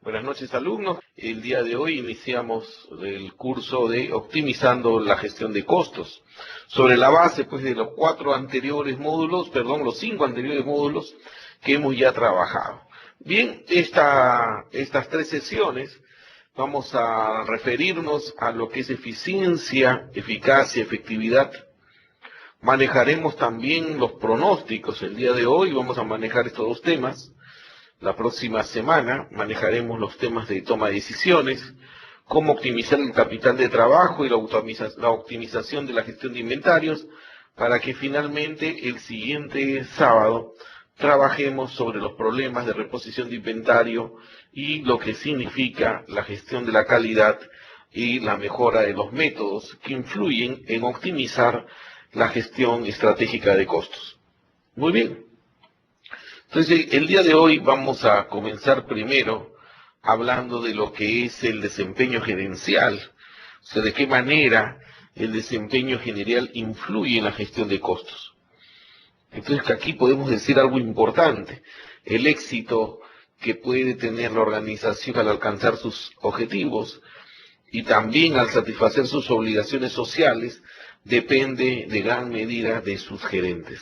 Buenas noches, alumnos. El día de hoy iniciamos el curso de Optimizando la gestión de costos. Sobre la base, pues, de los los 5 anteriores módulos que hemos ya trabajado. Bien, estas 3 sesiones vamos a referirnos a lo que es eficiencia, eficacia, efectividad. Manejaremos también los pronósticos. El día de hoy vamos a manejar estos 2 temas. La próxima semana manejaremos los temas de toma de decisiones, cómo optimizar el capital de trabajo y la optimización de la gestión de inventarios, para que finalmente el siguiente sábado trabajemos sobre los problemas de reposición de inventario y lo que significa la gestión de la calidad y la mejora de los métodos que influyen en optimizar la gestión estratégica de costos. Muy bien. Entonces, el día de hoy vamos a comenzar primero hablando de lo que es el desempeño gerencial, o sea, de qué manera el desempeño general influye en la gestión de costos. Entonces, aquí podemos decir algo importante: el éxito que puede tener la organización al alcanzar sus objetivos y también al satisfacer sus obligaciones sociales depende de gran medida de sus gerentes.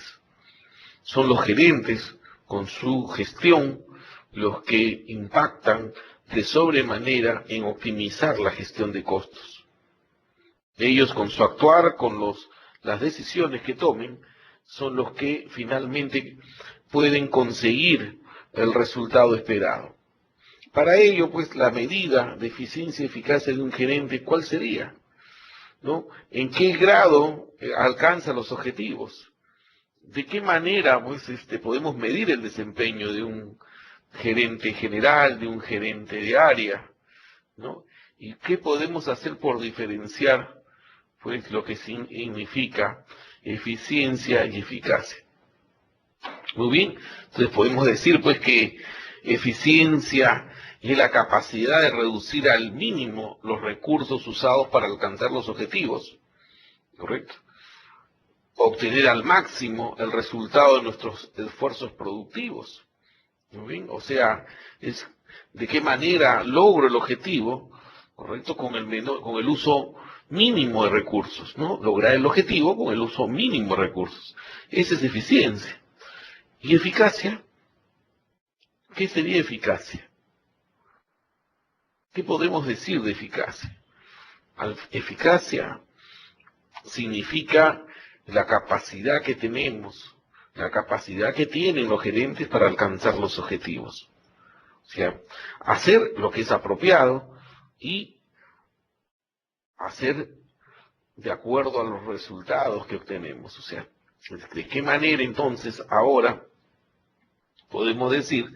Son los gerentes, con su gestión, los que impactan de sobremanera en optimizar la gestión de costos. Ellos, con su actuar, con las decisiones que tomen, son los que finalmente pueden conseguir el resultado esperado. Para ello, pues, la medida de eficiencia y eficacia de un gerente, ¿cuál sería? ¿No? ¿En qué grado alcanza los objetivos? ¿De qué manera, pues, podemos medir el desempeño de un gerente general, de un gerente de área, ¿no? ¿Y qué podemos hacer por diferenciar, pues, lo que significa eficiencia y eficacia? Muy bien, entonces podemos decir, pues, que eficiencia es la capacidad de reducir al mínimo los recursos usados para alcanzar los objetivos, ¿correcto? Obtener al máximo el resultado de nuestros esfuerzos productivos. ¿Muy bien? O sea, es de qué manera logro el objetivo, ¿correcto? Con el uso mínimo de recursos, ¿no? Lograr el objetivo con el uso mínimo de recursos. Esa es eficiencia. ¿Y eficacia? ¿Qué sería eficacia? ¿Qué podemos decir de eficacia? Eficacia significa la capacidad que tenemos, la capacidad que tienen los gerentes para alcanzar los objetivos. O sea, hacer lo que es apropiado y hacer de acuerdo a los resultados que obtenemos. O sea, ¿de qué manera entonces ahora podemos decir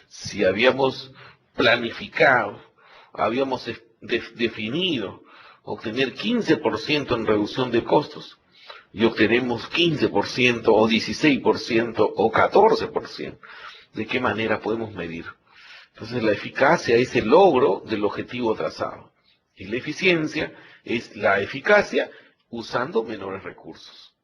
si habíamos planificado, habíamos definido obtener 15% en reducción de costos y obtenemos 15% o 16% o 14%? ¿De qué manera podemos medir? Entonces, la eficacia es el logro del objetivo trazado y la eficiencia es la eficacia usando menores recursos.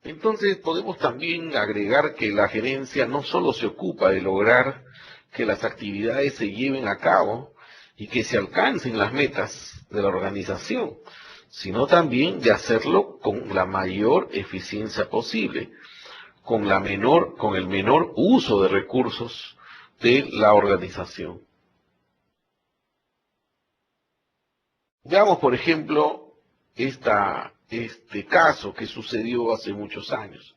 Entonces, podemos también agregar que la gerencia no solo se ocupa de lograr que las actividades se lleven a cabo y que se alcancen las metas de la organización, sino también de hacerlo con la mayor eficiencia posible, con el menor uso de recursos de la organización. Veamos, por ejemplo, este caso que sucedió hace muchos años,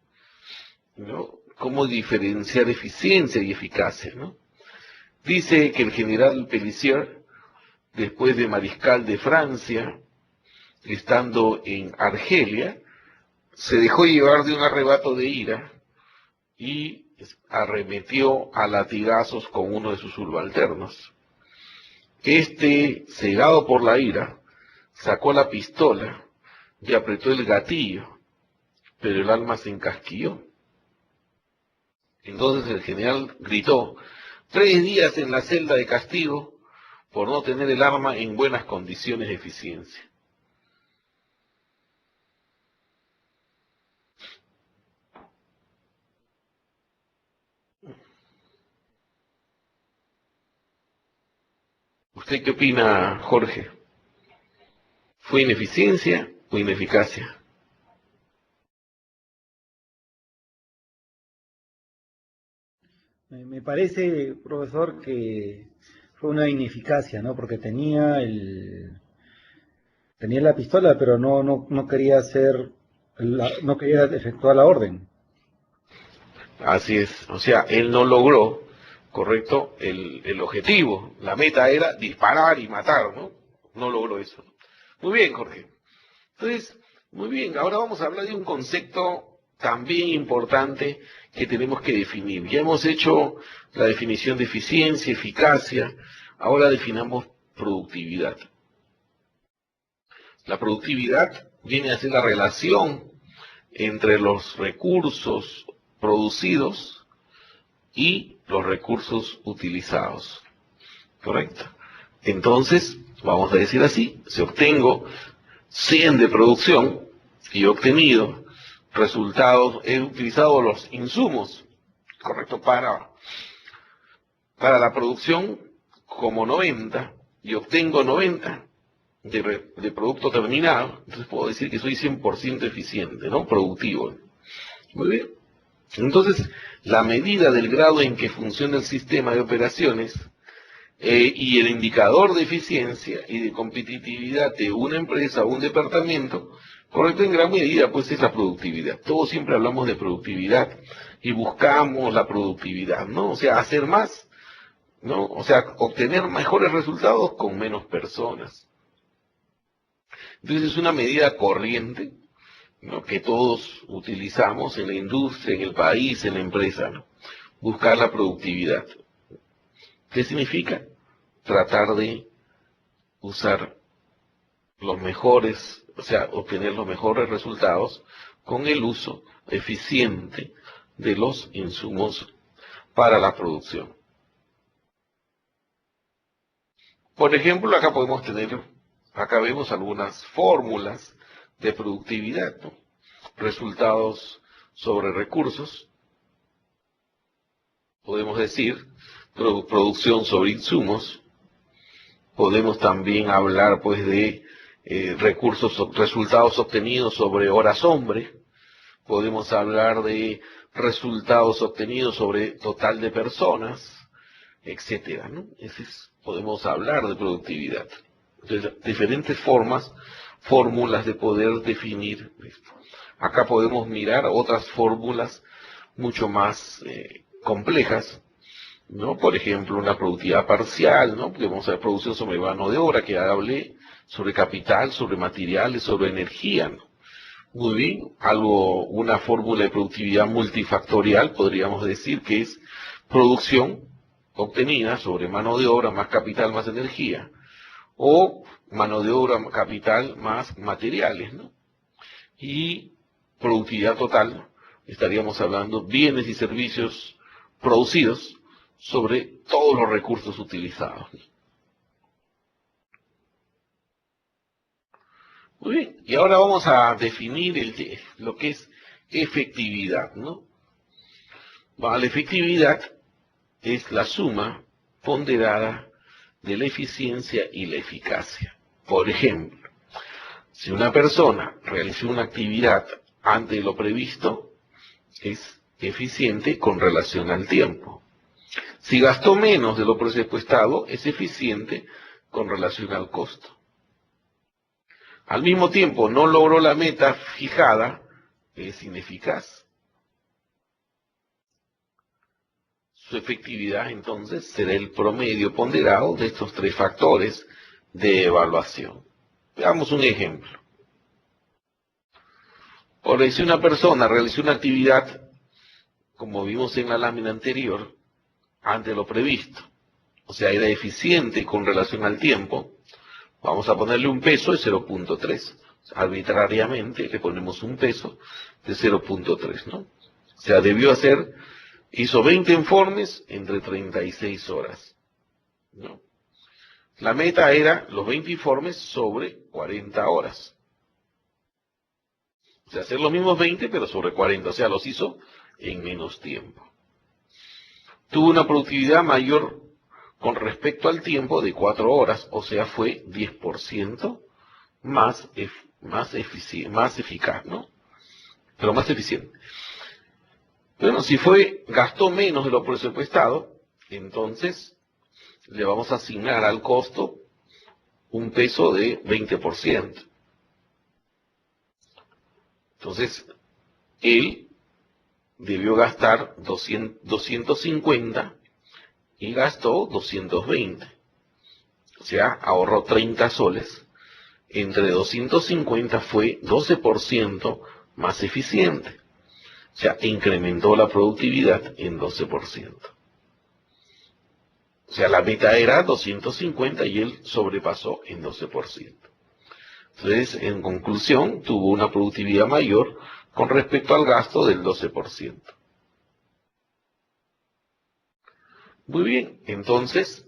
¿no? Cómo diferenciar eficiencia y eficacia, ¿no? Dice que el general Pélissier, después de mariscal de Francia, estando en Argelia, se dejó llevar de un arrebato de ira y arremetió a latigazos con uno de sus subalternos. Cegado por la ira, sacó la pistola y apretó el gatillo, pero el alma se encasquilló. Entonces el general gritó: 3 días en la celda de castigo por no tener el arma en buenas condiciones de eficiencia. ¿Usted qué opina, Jorge? ¿Fue ineficiencia o ineficacia? Me parece, profesor, que fue una ineficacia, ¿no? Porque tenía la pistola, pero no quería no quería efectuar la orden. Así es, o sea, él no logró, correcto, el objetivo. La meta era disparar y matar, ¿no? No logró eso. Muy bien, Jorge. Entonces, muy bien, ahora vamos a hablar de un concepto también importante que tenemos que definir. Ya hemos hecho la definición de eficiencia, eficacia, ahora definamos productividad. La productividad viene a ser la relación entre los recursos producidos y los recursos utilizados. ¿Correcto? Entonces, vamos a decir así, si obtengo 100 de producción y he obtenido resultados, he utilizado los insumos, correcto, para la producción como 90 y obtengo 90 de producto terminado, entonces puedo decir que soy 100% eficiente, ¿no? Productivo. Muy bien. Entonces, la medida del grado en que funciona el sistema de operaciones y el indicador de eficiencia y de competitividad de una empresa o un departamento, correcto, en gran medida, pues es la productividad. Todos siempre hablamos de productividad y buscamos la productividad, ¿no? O sea, hacer más, ¿no? O sea, obtener mejores resultados con menos personas. Entonces es una medida corriente, ¿no?, que todos utilizamos en la industria, en el país, en la empresa, ¿no? Buscar la productividad. ¿Qué significa? Tratar de usar los mejores, o sea, obtener los mejores resultados con el uso eficiente de los insumos para la producción. Por ejemplo, acá vemos algunas fórmulas de productividad, ¿no? Resultados sobre recursos, podemos decir, producción sobre insumos, podemos también hablar pues de resultados obtenidos sobre horas hombre, podemos hablar de resultados obtenidos sobre total de personas, etcétera, ¿no? Podemos hablar de productividad. Entonces, diferentes fórmulas de poder definir esto. Acá podemos mirar otras fórmulas mucho más complejas, ¿no? Por ejemplo, una productividad parcial, ¿no? Porque vamos a ver producción sobre mano de obra, que ya hablé, sobre capital, sobre materiales, sobre energía, ¿no? Muy bien, una fórmula de productividad multifactorial, podríamos decir que es producción obtenida sobre mano de obra más capital más energía, o mano de obra, capital más materiales, ¿no? Y productividad total, estaríamos hablando bienes y servicios producidos sobre todos los recursos utilizados. Muy bien, y ahora vamos a definir lo que es efectividad, ¿no? La efectividad es la suma ponderada de la eficiencia y la eficacia. Por ejemplo, si una persona realiza una actividad antes de lo previsto, es eficiente con relación al tiempo. Si gastó menos de lo presupuestado, es eficiente con relación al costo. Al mismo tiempo, no logró la meta fijada, es ineficaz. Su efectividad, entonces, será el promedio ponderado de estos tres factores de evaluación. Veamos un ejemplo. Por si una persona realizó una actividad, como vimos en la lámina anterior, antes de lo previsto, o sea, era eficiente con relación al tiempo, vamos a ponerle un peso de 0.3. Arbitrariamente le ponemos un peso de 0.3, ¿no? O sea, hizo 20 informes entre 36 horas, ¿no? La meta era los 20 informes sobre 40 horas. O sea, hacer los mismos 20, pero sobre 40. O sea, los hizo en menos tiempo. Tuvo una productividad mayor con respecto al tiempo de 4 horas, o sea, fue 10% más eficaz, ¿no? Pero más eficiente. Bueno, si gastó menos de lo presupuestado, entonces le vamos a asignar al costo un peso de 20%. Entonces, él debió gastar 250 y gastó 220. O sea, ahorró 30 soles. Entre 250 fue 12% más eficiente. O sea, incrementó la productividad en 12%. O sea, la meta era 250 y él sobrepasó en 12%. Entonces, en conclusión, tuvo una productividad mayor con respecto al gasto del 12%. Muy bien, entonces,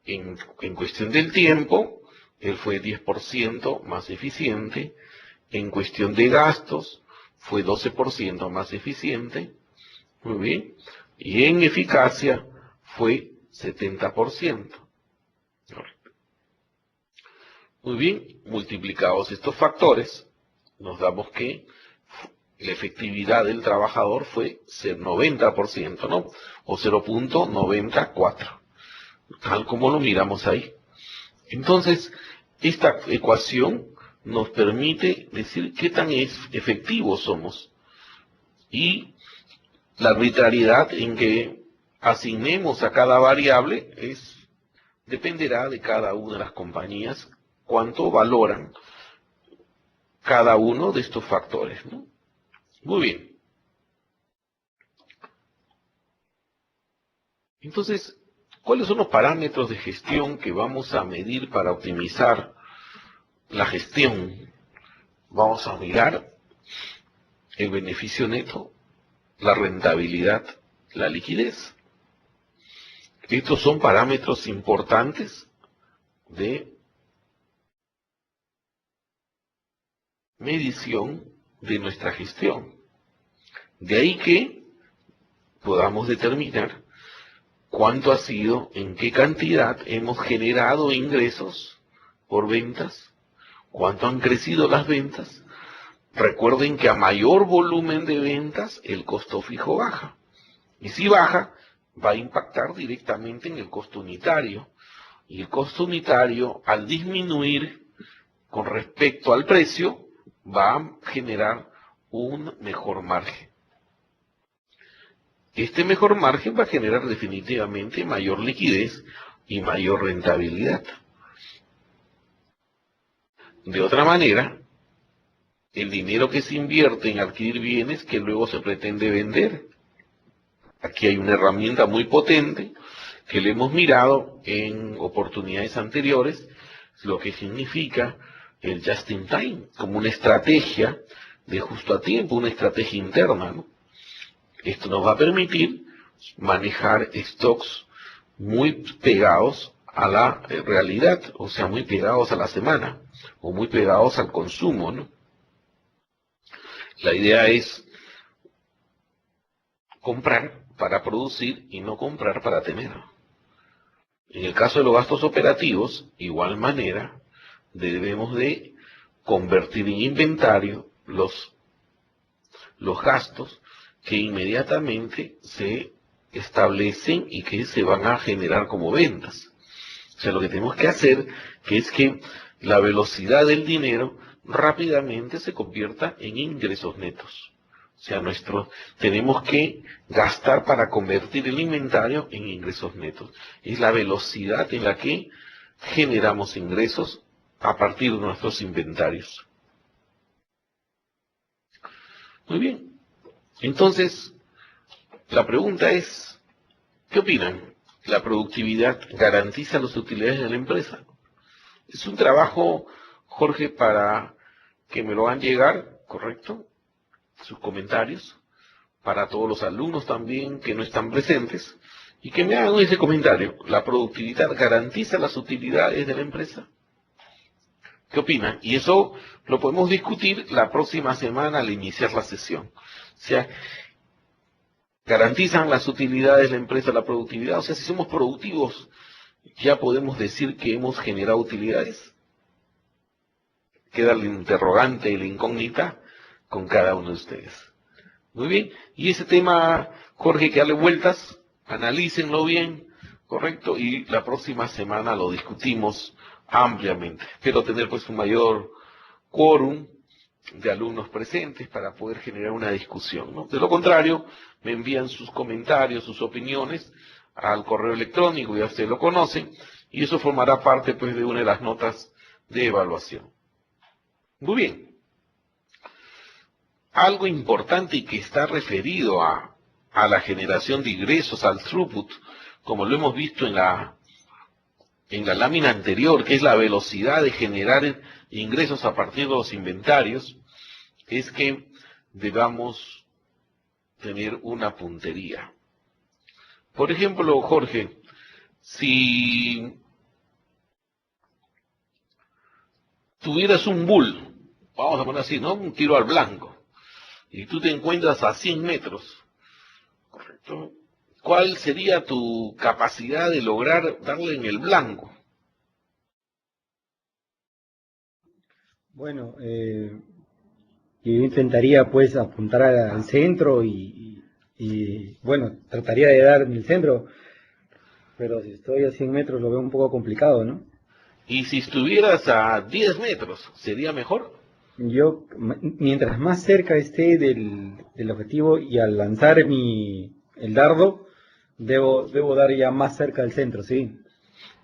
en cuestión del tiempo, él fue 10% más eficiente. En cuestión de gastos, fue 12% más eficiente. Muy bien. Y en eficacia, fue 70%. Muy bien, multiplicados estos factores, nos damos que la efectividad del trabajador fue 90%, ¿no? O 0.94, tal como lo miramos ahí. Entonces, esta ecuación nos permite decir qué tan efectivos somos. Y la arbitrariedad en que asignemos a cada variable dependerá de cada una de las compañías cuánto valoran cada uno de estos factores, ¿no? Muy bien. Entonces, ¿cuáles son los parámetros de gestión que vamos a medir para optimizar la gestión? Vamos a mirar el beneficio neto, la rentabilidad, la liquidez. Estos son parámetros importantes de medición de nuestra gestión. De ahí que podamos determinar cuánto ha sido, en qué cantidad hemos generado ingresos por ventas, cuánto han crecido las ventas. Recuerden que a mayor volumen de ventas, el costo fijo baja. Y si baja, va a impactar directamente en el costo unitario. Y el costo unitario, al disminuir con respecto al precio, va a generar un mejor margen. Este mejor margen va a generar definitivamente mayor liquidez y mayor rentabilidad. De otra manera, el dinero que se invierte en adquirir bienes que luego se pretende vender. Aquí hay una herramienta muy potente que le hemos mirado en oportunidades anteriores, lo que significa el just in time, como una estrategia de justo a tiempo, una estrategia interna, ¿no? Esto nos va a permitir manejar stocks muy pegados a la realidad, o sea, muy pegados a la semana, o muy pegados al consumo, ¿no? La idea es comprar para producir y no comprar para tener. En el caso de los gastos operativos, igual manera, debemos de convertir en inventario los gastos que inmediatamente se establecen y que se van a generar como ventas. O sea, lo que tenemos que hacer es que la velocidad del dinero rápidamente se convierta en ingresos netos. O sea, tenemos que gastar para convertir el inventario en ingresos netos. Es la velocidad en la que generamos ingresos a partir de nuestros inventarios. Muy bien. Entonces, la pregunta es, ¿qué opinan? ¿La productividad garantiza las utilidades de la empresa? Es un trabajo, Jorge, para que me lo hagan llegar, ¿correcto? Sus comentarios, para todos los alumnos también que no están presentes, y que me hagan ese comentario. ¿La productividad garantiza las utilidades de la empresa? ¿Qué opinan? Y eso lo podemos discutir la próxima semana al iniciar la sesión. O sea, garantizan las utilidades, la empresa, la productividad. O sea, si somos productivos, ya podemos decir que hemos generado utilidades. Queda el interrogante y la incógnita con cada uno de ustedes. Muy bien, y ese tema, Jorge, que darle vueltas, analícenlo bien, correcto, y la próxima semana lo discutimos ampliamente. Espero tener pues un mayor quórum de alumnos presentes para poder generar una discusión, ¿no? De lo contrario, me envían sus comentarios, sus opiniones al correo electrónico, ya ustedes lo conocen, y eso formará parte pues de una de las notas de evaluación. Muy bien. Algo importante y que está referido a la generación de ingresos, al throughput, como lo hemos visto en la lámina anterior, que es la velocidad de generar ingresos a partir de los inventarios, es que debamos tener una puntería. Por ejemplo, Jorge, si tuvieras un bull, vamos a poner así, ¿no? Un tiro al blanco, y tú te encuentras a 100 metros, ¿correcto? ¿Cuál sería tu capacidad de lograr darle en el blanco? Bueno, yo intentaría pues apuntar al centro y, bueno, trataría de dar en el centro, pero si estoy a 100 metros lo veo un poco complicado, ¿no? Y si estuvieras a 10 metros, ¿sería mejor? Mientras más cerca esté del objetivo y al lanzar el dardo, debo dar ya más cerca del centro, sí.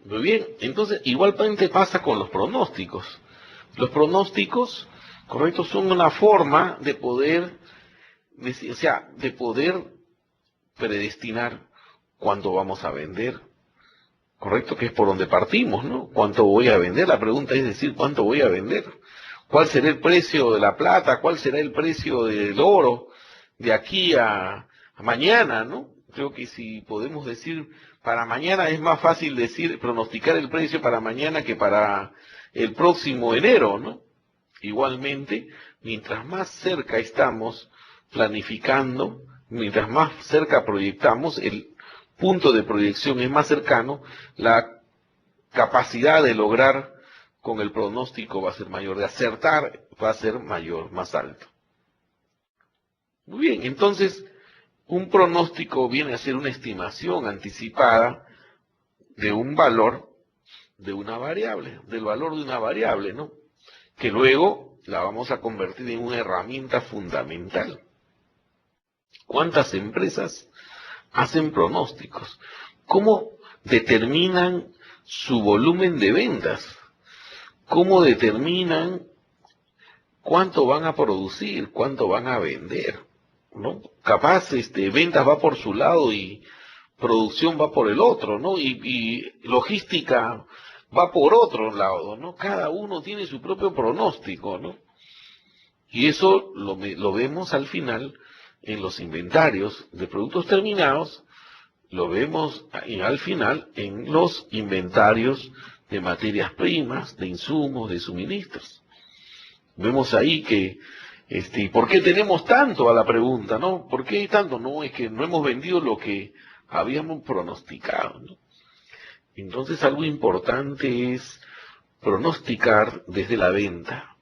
Muy bien, entonces igualmente pasa con los pronósticos. Los pronósticos, correcto, son una forma de poder, o sea, de poder predestinar cuánto vamos a vender, correcto, que es por donde partimos, ¿no? ¿Cuánto voy a vender? La pregunta es decir, ¿cuánto voy a vender? ¿Cuál será el precio de la plata? ¿Cuál será el precio del oro de aquí a mañana, ¿no? Creo que si podemos decir para mañana es más fácil decir, pronosticar el precio para mañana que para el próximo enero, ¿no? Igualmente, mientras más cerca estamos planificando, mientras más cerca proyectamos, el punto de proyección es más cercano, la capacidad de lograr con el pronóstico va a ser mayor, de acertar va a ser mayor, más alto. Muy bien, entonces un pronóstico viene a ser una estimación anticipada de un valor de una variable, del valor de una variable, ¿no? Que luego la vamos a convertir en una herramienta fundamental. ¿Cuántas empresas hacen pronósticos? ¿Cómo determinan su volumen de ventas? ¿Cómo determinan cuánto van a producir, cuánto van a vender? ¿No? Capaz ventas va por su lado y producción va por el otro, ¿no? Y logística va por otro lado, ¿no? Cada uno tiene su propio pronóstico, ¿no? Y eso lo vemos al final en los inventarios de productos terminados, lo vemos al final en los inventarios de materias primas, de insumos, de suministros. Vemos ahí que, ¿por qué tenemos tanto a la pregunta, no? ¿Por qué tanto? No, es que no hemos vendido lo que habíamos pronosticado, ¿no? Entonces algo importante es pronosticar desde la venta,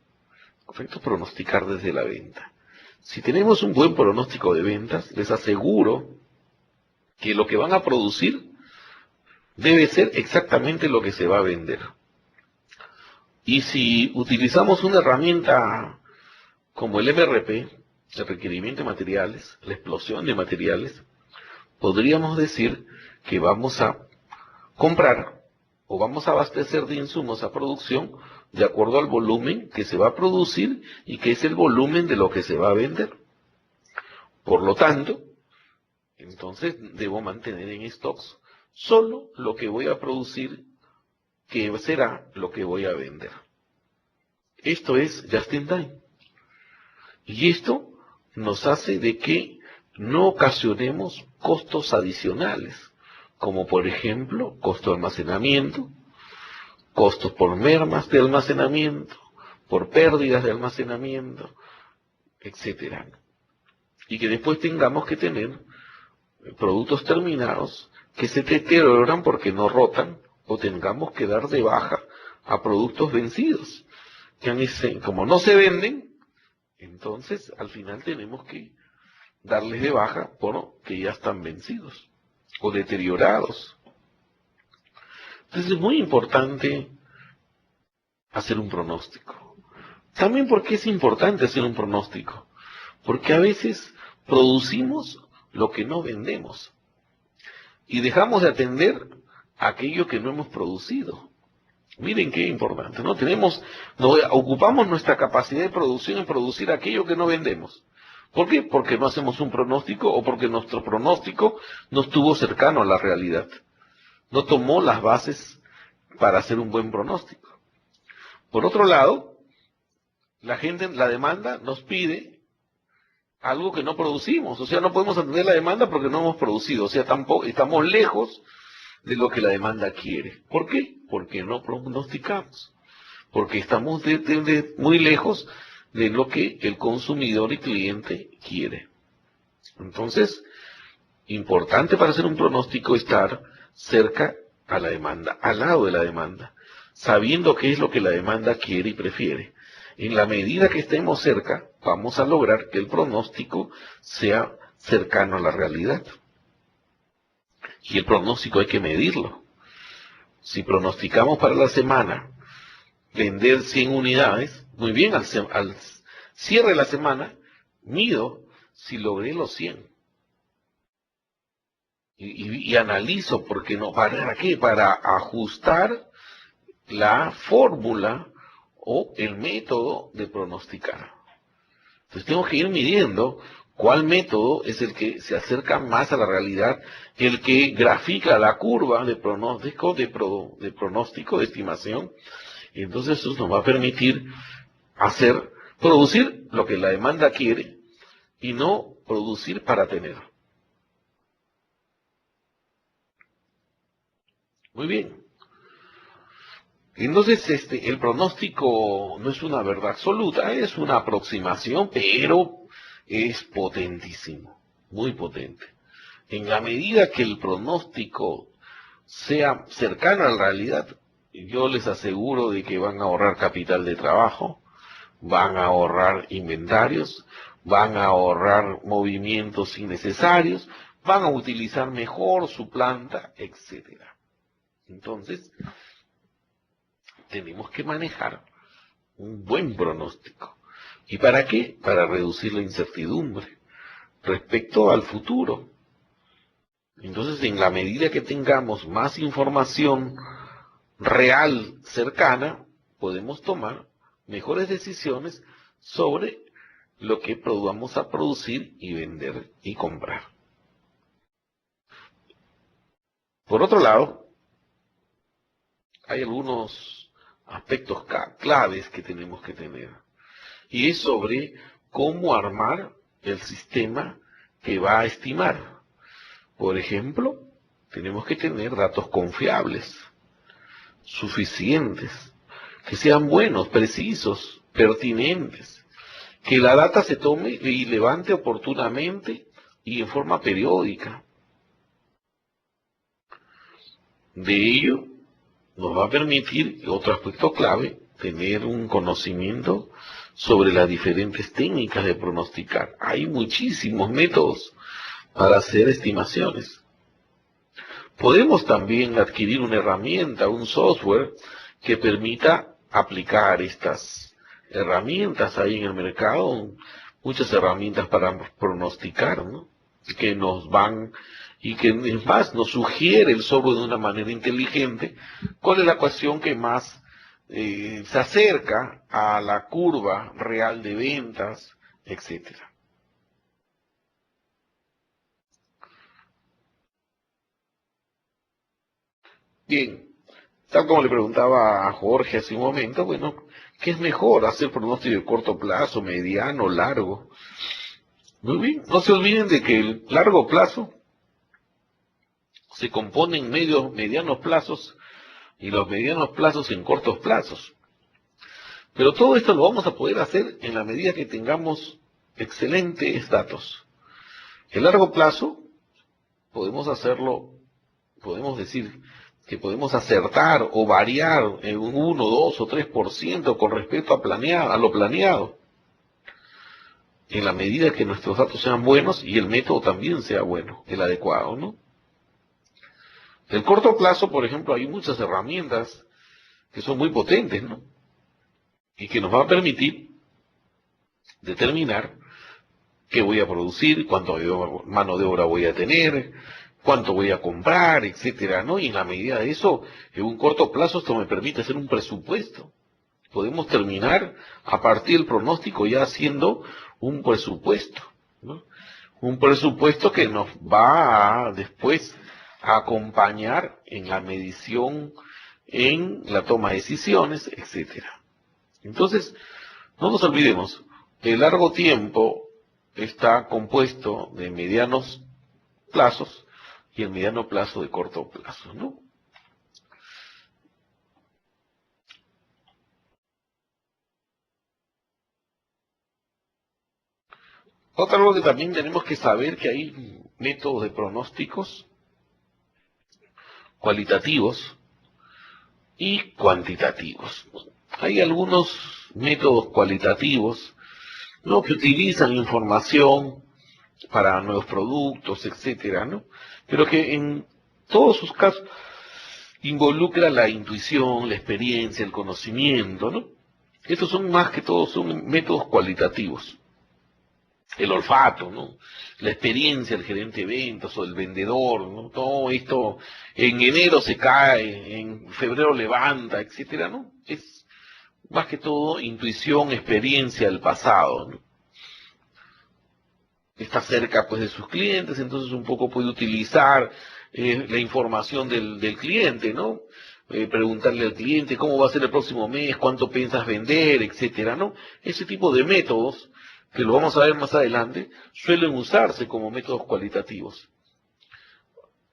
¿correcto? Pronosticar desde la venta. Si tenemos un buen pronóstico de ventas, les aseguro que lo que van a producir debe ser exactamente lo que se va a vender. Y si utilizamos una herramienta como el MRP, el requerimiento de materiales, la explosión de materiales, podríamos decir que vamos a comprar o vamos a abastecer de insumos a producción de acuerdo al volumen que se va a producir y que es el volumen de lo que se va a vender. Por lo tanto, entonces debo mantener en stocks solo lo que voy a producir, que será lo que voy a vender. Esto es just in time. Y esto nos hace de que no ocasionemos costos adicionales, como por ejemplo costo de almacenamiento, costos por mermas de almacenamiento, por pérdidas de almacenamiento, etcétera. Y que después tengamos que tener productos terminados que se deterioran porque no rotan, o tengamos que dar de baja a productos vencidos. Como no se venden, entonces al final tenemos que darles de baja porque ya están vencidos o deteriorados. Entonces es muy importante hacer un pronóstico. También, ¿por qué es importante hacer un pronóstico? Porque a veces producimos lo que no vendemos y dejamos de atender aquello que no hemos producido. Miren qué importante, ¿no? Ocupamos nuestra capacidad de producción en producir aquello que no vendemos. ¿Por qué? Porque no hacemos un pronóstico, o porque nuestro pronóstico no estuvo cercano a la realidad. No tomó las bases para hacer un buen pronóstico. Por otro lado, la demanda nos pide algo que no producimos. O sea, no podemos atender la demanda porque no hemos producido. O sea, tampoco estamos lejos de lo que la demanda quiere. ¿Por qué? Porque no pronosticamos. Porque estamos muy lejos de lo que el consumidor y cliente quiere. Entonces, importante para hacer un pronóstico estar cerca a la demanda, al lado de la demanda, sabiendo qué es lo que la demanda quiere y prefiere. En la medida que estemos cerca, vamos a lograr que el pronóstico sea cercano a la realidad. Y el pronóstico hay que medirlo. Si pronosticamos para la semana vender 100 unidades, muy bien, al cierre de la semana, mido si logré los 100. Y analizo, porque no, ¿para qué? Para ajustar la fórmula o el método de pronosticar. Entonces tengo que ir midiendo cuál método es el que se acerca más a la realidad, el que grafica la curva de pronóstico, de estimación. Y entonces eso nos va a permitir producir lo que la demanda quiere y no producir para tener. Muy bien. Entonces, el pronóstico no es una verdad absoluta, es una aproximación, pero es potentísimo, muy potente. En la medida que el pronóstico sea cercano a la realidad, yo les aseguro de que van a ahorrar capital de trabajo, van a ahorrar inventarios, van a ahorrar movimientos innecesarios, van a utilizar mejor su planta, etcétera. Entonces, tenemos que manejar un buen pronóstico. ¿Y para qué? Para reducir la incertidumbre respecto al futuro. Entonces, en la medida que tengamos más información real, cercana, podemos tomar mejores decisiones sobre lo que vamos a producir y vender y comprar. Por otro lado, hay algunos aspectos claves que tenemos que tener. Y es sobre cómo armar el sistema que va a estimar. Por ejemplo, tenemos que tener datos confiables, suficientes, que sean buenos, precisos, pertinentes, que la data se tome y levante oportunamente y en forma periódica. De ello nos va a permitir, otro aspecto clave, tener un conocimiento sobre las diferentes técnicas de pronosticar. Hay muchísimos métodos para hacer estimaciones. Podemos también adquirir una herramienta, un software que permita aplicar estas herramientas. Hay en el mercado muchas herramientas para pronosticar, ¿no? Que nos van y que es más nos sugiere el software de una manera inteligente cuál es la ecuación que más se acerca a la curva real de ventas, etcétera. Bien, tal como le preguntaba a Jorge hace un momento, bueno, ¿qué es mejor? ¿Hacer pronóstico de corto plazo, mediano, largo? Muy bien, no se olviden de que el largo plazo se compone en medianos plazos y los medianos plazos en cortos plazos. Pero todo esto lo vamos a poder hacer en la medida que tengamos excelentes datos. El largo plazo podemos hacerlo, podemos decir que podemos acertar o variar en un 1, 2 o 3% con respecto a lo planeado, en la medida que nuestros datos sean buenos y el método también sea bueno, el adecuado, ¿no? En el corto plazo, por ejemplo, hay muchas herramientas que son muy potentes, ¿no? Y que nos va a permitir determinar qué voy a producir, cuánto mano de obra voy a tener, cuánto voy a comprar, etcétera, ¿no? Y en la medida de eso, en un corto plazo, esto me permite hacer un presupuesto. Podemos terminar a partir del pronóstico ya haciendo un presupuesto, ¿no? Un presupuesto que nos va a, después a acompañar en la medición, en la toma de decisiones, etcétera. Entonces, no nos olvidemos, el largo tiempo está compuesto de medianos plazos y el mediano plazo de corto plazo, ¿no? Algo que también tenemos que saber que hay métodos de pronósticos cualitativos y cuantitativos. Hay algunos métodos cualitativos, ¿no?, que utilizan información para nuevos productos, etcétera, ¿no? Pero que en todos sus casos involucra la intuición, la experiencia, el conocimiento, ¿no? Estos son más que todo, son métodos cualitativos. El olfato, ¿no? La experiencia del gerente de ventas o del vendedor, ¿no? Todo esto, en enero se cae, en febrero levanta, etcétera, ¿no? Es más que todo intuición, experiencia del pasado, ¿no? Está cerca, pues, de sus clientes, entonces un poco puede utilizar la información del cliente, ¿no? Preguntarle al cliente cómo va a ser el próximo mes, cuánto piensas vender, etcétera, ¿no? Ese tipo de métodos, que lo vamos a ver más adelante, suelen usarse como métodos cualitativos.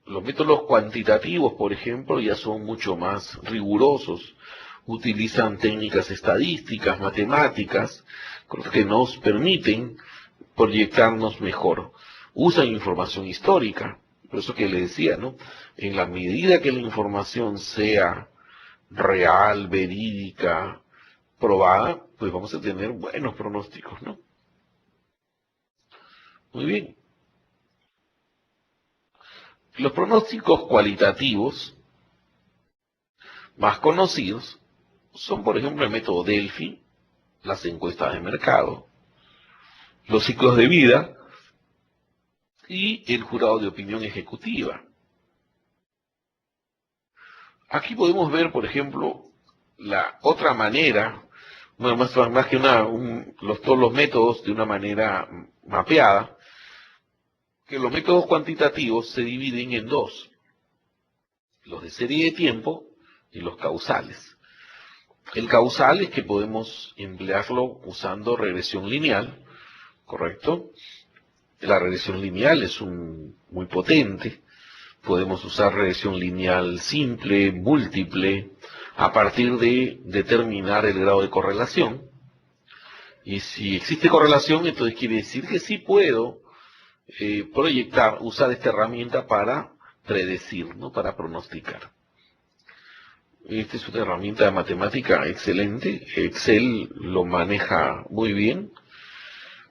Los métodos cuantitativos, por ejemplo, ya son mucho más rigurosos. Utilizan técnicas estadísticas, matemáticas, que nos permiten proyectarnos mejor. Usan información histórica, por eso que le decía, ¿no? En la medida que la información sea real, verídica, probada, pues vamos a tener buenos pronósticos, ¿no? Muy bien. Los pronósticos cualitativos más conocidos son, por ejemplo, el método Delphi, las encuestas de mercado, los ciclos de vida y el jurado de opinión ejecutiva. Aquí podemos ver, por ejemplo, la otra manera, bueno, más que todos los métodos de una manera mapeada, que los métodos cuantitativos se dividen en dos: los de serie de tiempo y los causales. El causal es que podemos emplearlo usando regresión lineal, ¿correcto? La regresión lineal es muy potente. Podemos usar regresión lineal simple, múltiple, a partir de determinar el grado de correlación. Y si existe correlación, entonces quiere decir que sí puedo usar esta herramienta para predecir, ¿no? Para pronosticar. Esta es una herramienta de matemática excelente. Excel lo maneja muy bien.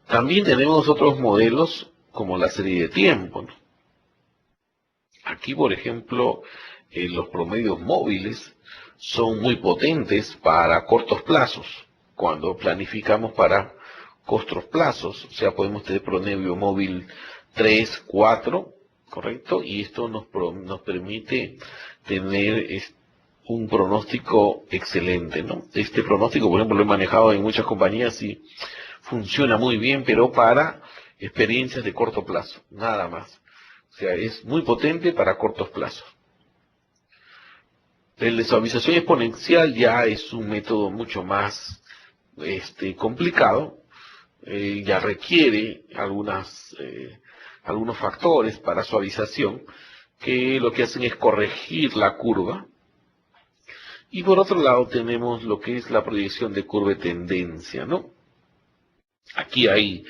También tenemos otros modelos como la serie de tiempo, ¿no? Aquí, por ejemplo, los promedios móviles son muy potentes para cortos plazos. Cuando planificamos para cortos plazos, o sea, podemos tener promedio móvil 3, 4, ¿correcto? Y esto nos permite tener un pronóstico excelente, ¿no? Este pronóstico, por ejemplo, lo he manejado en muchas compañías y funciona muy bien, pero para experiencias de corto plazo, nada más. O sea, es muy potente para cortos plazos. El de suavización exponencial ya es un método mucho más complicado, ya requiere algunos factores para suavización que lo que hacen es corregir la curva. Y por otro lado tenemos lo que es la proyección de curva de tendencia, ¿no? Aquí hay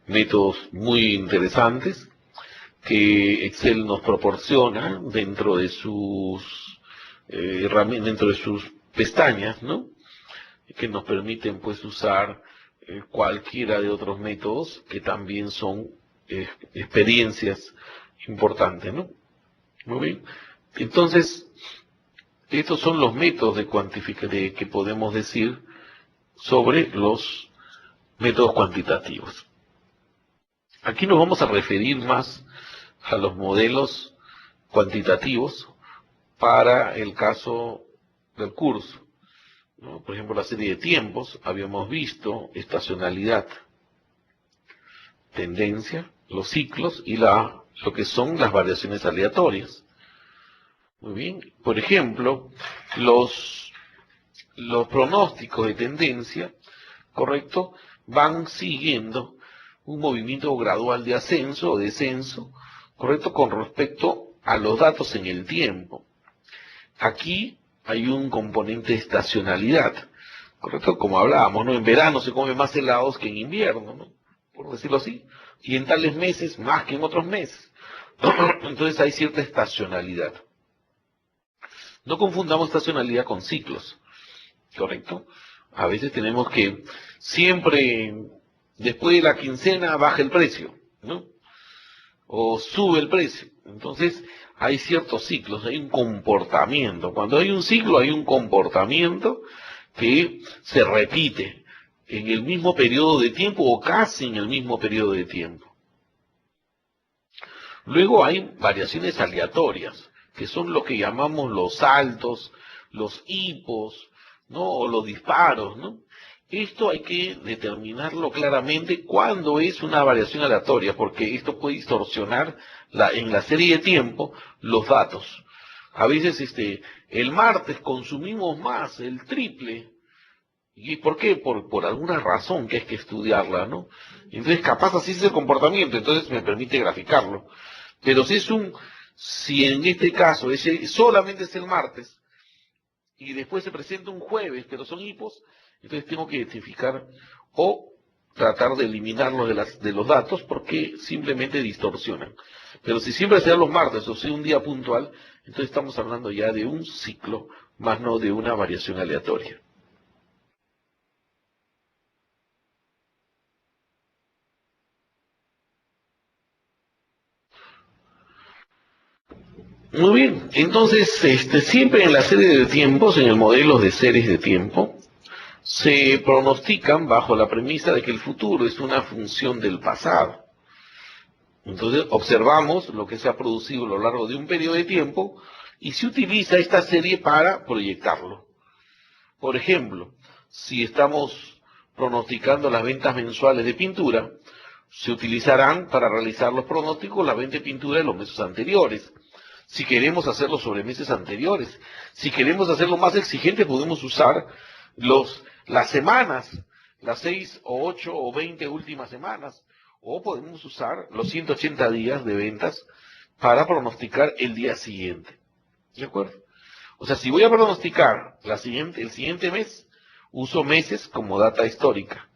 métodos muy interesantes. que Excel nos proporciona dentro de sus herramientas, dentro de sus pestañas, ¿no? Que nos permiten pues usar cualquiera de otros métodos que también son experiencias importantes, ¿no? Muy bien. Entonces, estos son los métodos de que podemos decir sobre los métodos cuantitativos. Aquí nos vamos a referir más a los modelos cuantitativos para el caso del curso, ¿no? Por ejemplo, la serie de tiempos, habíamos visto estacionalidad, tendencia, los ciclos y lo que son las variaciones aleatorias. Muy bien. Por ejemplo, los pronósticos de tendencia, correcto, van siguiendo un movimiento gradual de ascenso o descenso, correcto, con respecto a los datos en el tiempo. Aquí hay un componente de estacionalidad, correcto, como hablábamos, ¿no? En verano se come más helados que en invierno, ¿no? Por decirlo así, y en tales meses más que en otros meses. Entonces hay cierta estacionalidad. No confundamos estacionalidad con ciclos, ¿correcto? A veces tenemos que siempre, después de la quincena, baja el precio, ¿no? O sube el precio. Entonces, hay ciertos ciclos, hay un comportamiento. Cuando hay un ciclo, hay un comportamiento que se repite en el mismo periodo de tiempo o casi en el mismo periodo de tiempo. Luego hay variaciones aleatorias, que son lo que llamamos los saltos, los hipos, ¿no? O los disparos, ¿no? Esto hay que determinarlo claramente cuándo es una variación aleatoria, porque esto puede distorsionar en la serie de tiempo los datos. A veces el martes consumimos más, el triple. ¿Y por qué? Por alguna razón que hay que estudiarla, ¿no? Entonces capaz así es el comportamiento, entonces me permite graficarlo. Pero si en este caso solamente es el martes, y después se presenta un jueves, pero son hipos, entonces tengo que identificar o tratar de eliminarlos de los datos porque simplemente distorsionan. Pero si siempre serán los martes o sea un día puntual, entonces estamos hablando ya de un ciclo, más no de una variación aleatoria. Muy bien, entonces siempre en la serie de tiempos, en el modelo de series de tiempo, se pronostican bajo la premisa de que el futuro es una función del pasado. Entonces observamos lo que se ha producido a lo largo de un periodo de tiempo y se utiliza esta serie para proyectarlo. Por ejemplo, si estamos pronosticando las ventas mensuales de pintura, se utilizarán para realizar los pronósticos las ventas de pintura de los meses anteriores. Si queremos hacerlo sobre meses anteriores, si queremos hacerlo más exigente, podemos usar las semanas, las 6 o 8 o 20 últimas semanas, o podemos usar los 180 días de ventas para pronosticar el día siguiente. ¿De acuerdo? O sea, si voy a pronosticar el siguiente mes, uso meses como data histórica.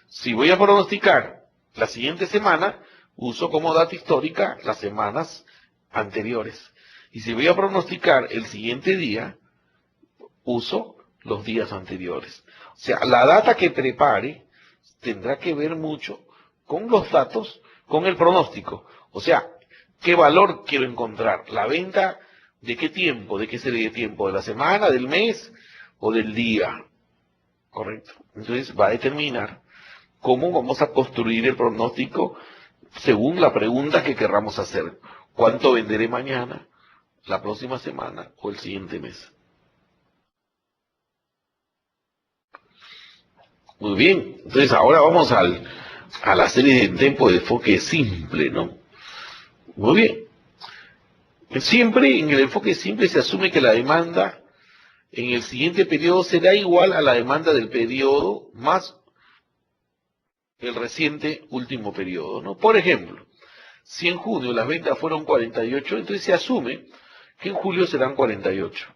Si voy a pronosticar la siguiente semana, uso como data histórica las semanas anteriores. Y si voy a pronosticar el siguiente día, uso los días anteriores. O sea, la data que prepare tendrá que ver mucho con los datos, con el pronóstico. O sea, ¿qué valor quiero encontrar? ¿La venta de qué tiempo? ¿De qué serie de tiempo? ¿De la semana, del mes o del día? ¿Correcto? Entonces va a determinar cómo vamos a construir el pronóstico según la pregunta que querramos hacer. ¿Cuánto venderé mañana, la próxima semana o el siguiente mes? Muy bien, entonces ahora vamos a la serie de tiempo de enfoque simple, ¿no? Muy bien. Siempre en el enfoque simple se asume que la demanda en el siguiente periodo será igual a la demanda del periodo más el reciente último periodo, ¿no? Por ejemplo, si en junio las ventas fueron 48, entonces se asume que en julio serán 48,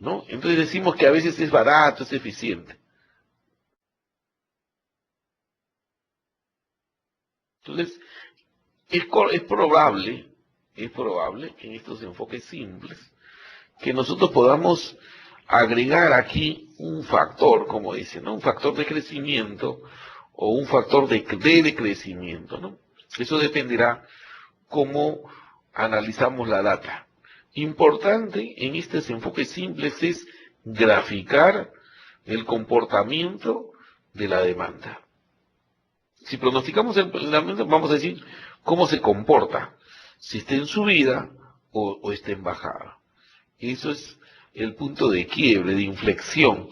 ¿no? Entonces decimos que a veces es barato, es eficiente. Entonces, es probable en estos enfoques simples que nosotros podamos agregar aquí un factor, como dicen, ¿no? Un factor de crecimiento o un factor de decrecimiento, ¿no? Eso dependerá cómo analizamos la data. Importante en estos enfoques simples es graficar el comportamiento de la demanda. Si pronosticamos la demanda, vamos a decir cómo se comporta, si está en subida o está en bajada. Eso es el punto de quiebre, de inflexión,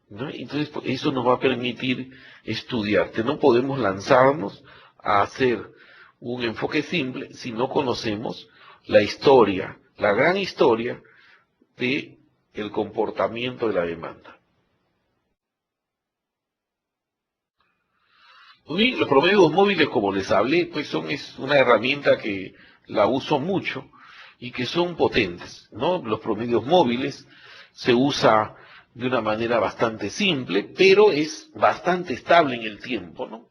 ¿no? Entonces, eso nos va a permitir estudiar, que no podemos lanzarnos a hacer un enfoque simple si no conocemos la historia, la gran historia de el comportamiento de la demanda. Y los promedios móviles, como les hablé, pues es una herramienta que la uso mucho y que son potentes, ¿no? Los promedios móviles se usa de una manera bastante simple, pero es bastante estable en el tiempo, ¿no?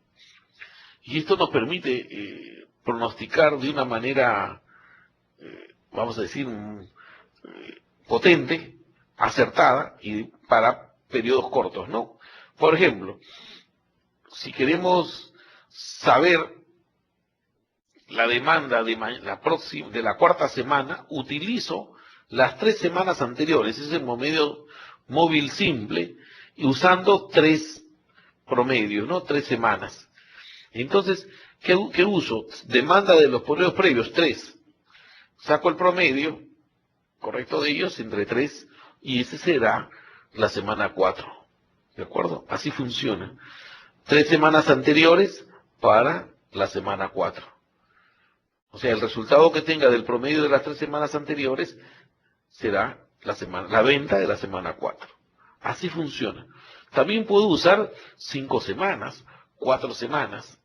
Y esto nos permite pronosticar de una manera, vamos a decir, potente, acertada y para periodos cortos, ¿no? Por ejemplo, si queremos saber la demanda de la cuarta semana, utilizo las 3 semanas anteriores, ese es el promedio móvil simple, y usando 3 promedios, ¿no? 3 semanas. Entonces, ¿qué uso? Demanda de los promedios previos, 3. Saco el promedio, correcto, de ellos, entre 3, y ese será la semana 4. ¿De acuerdo? Así funciona. 3 semanas anteriores para la semana 4. O sea, el resultado que tenga del promedio de las 3 semanas anteriores será la venta de la semana 4. Así funciona. También puedo usar 5 semanas, 4 semanas.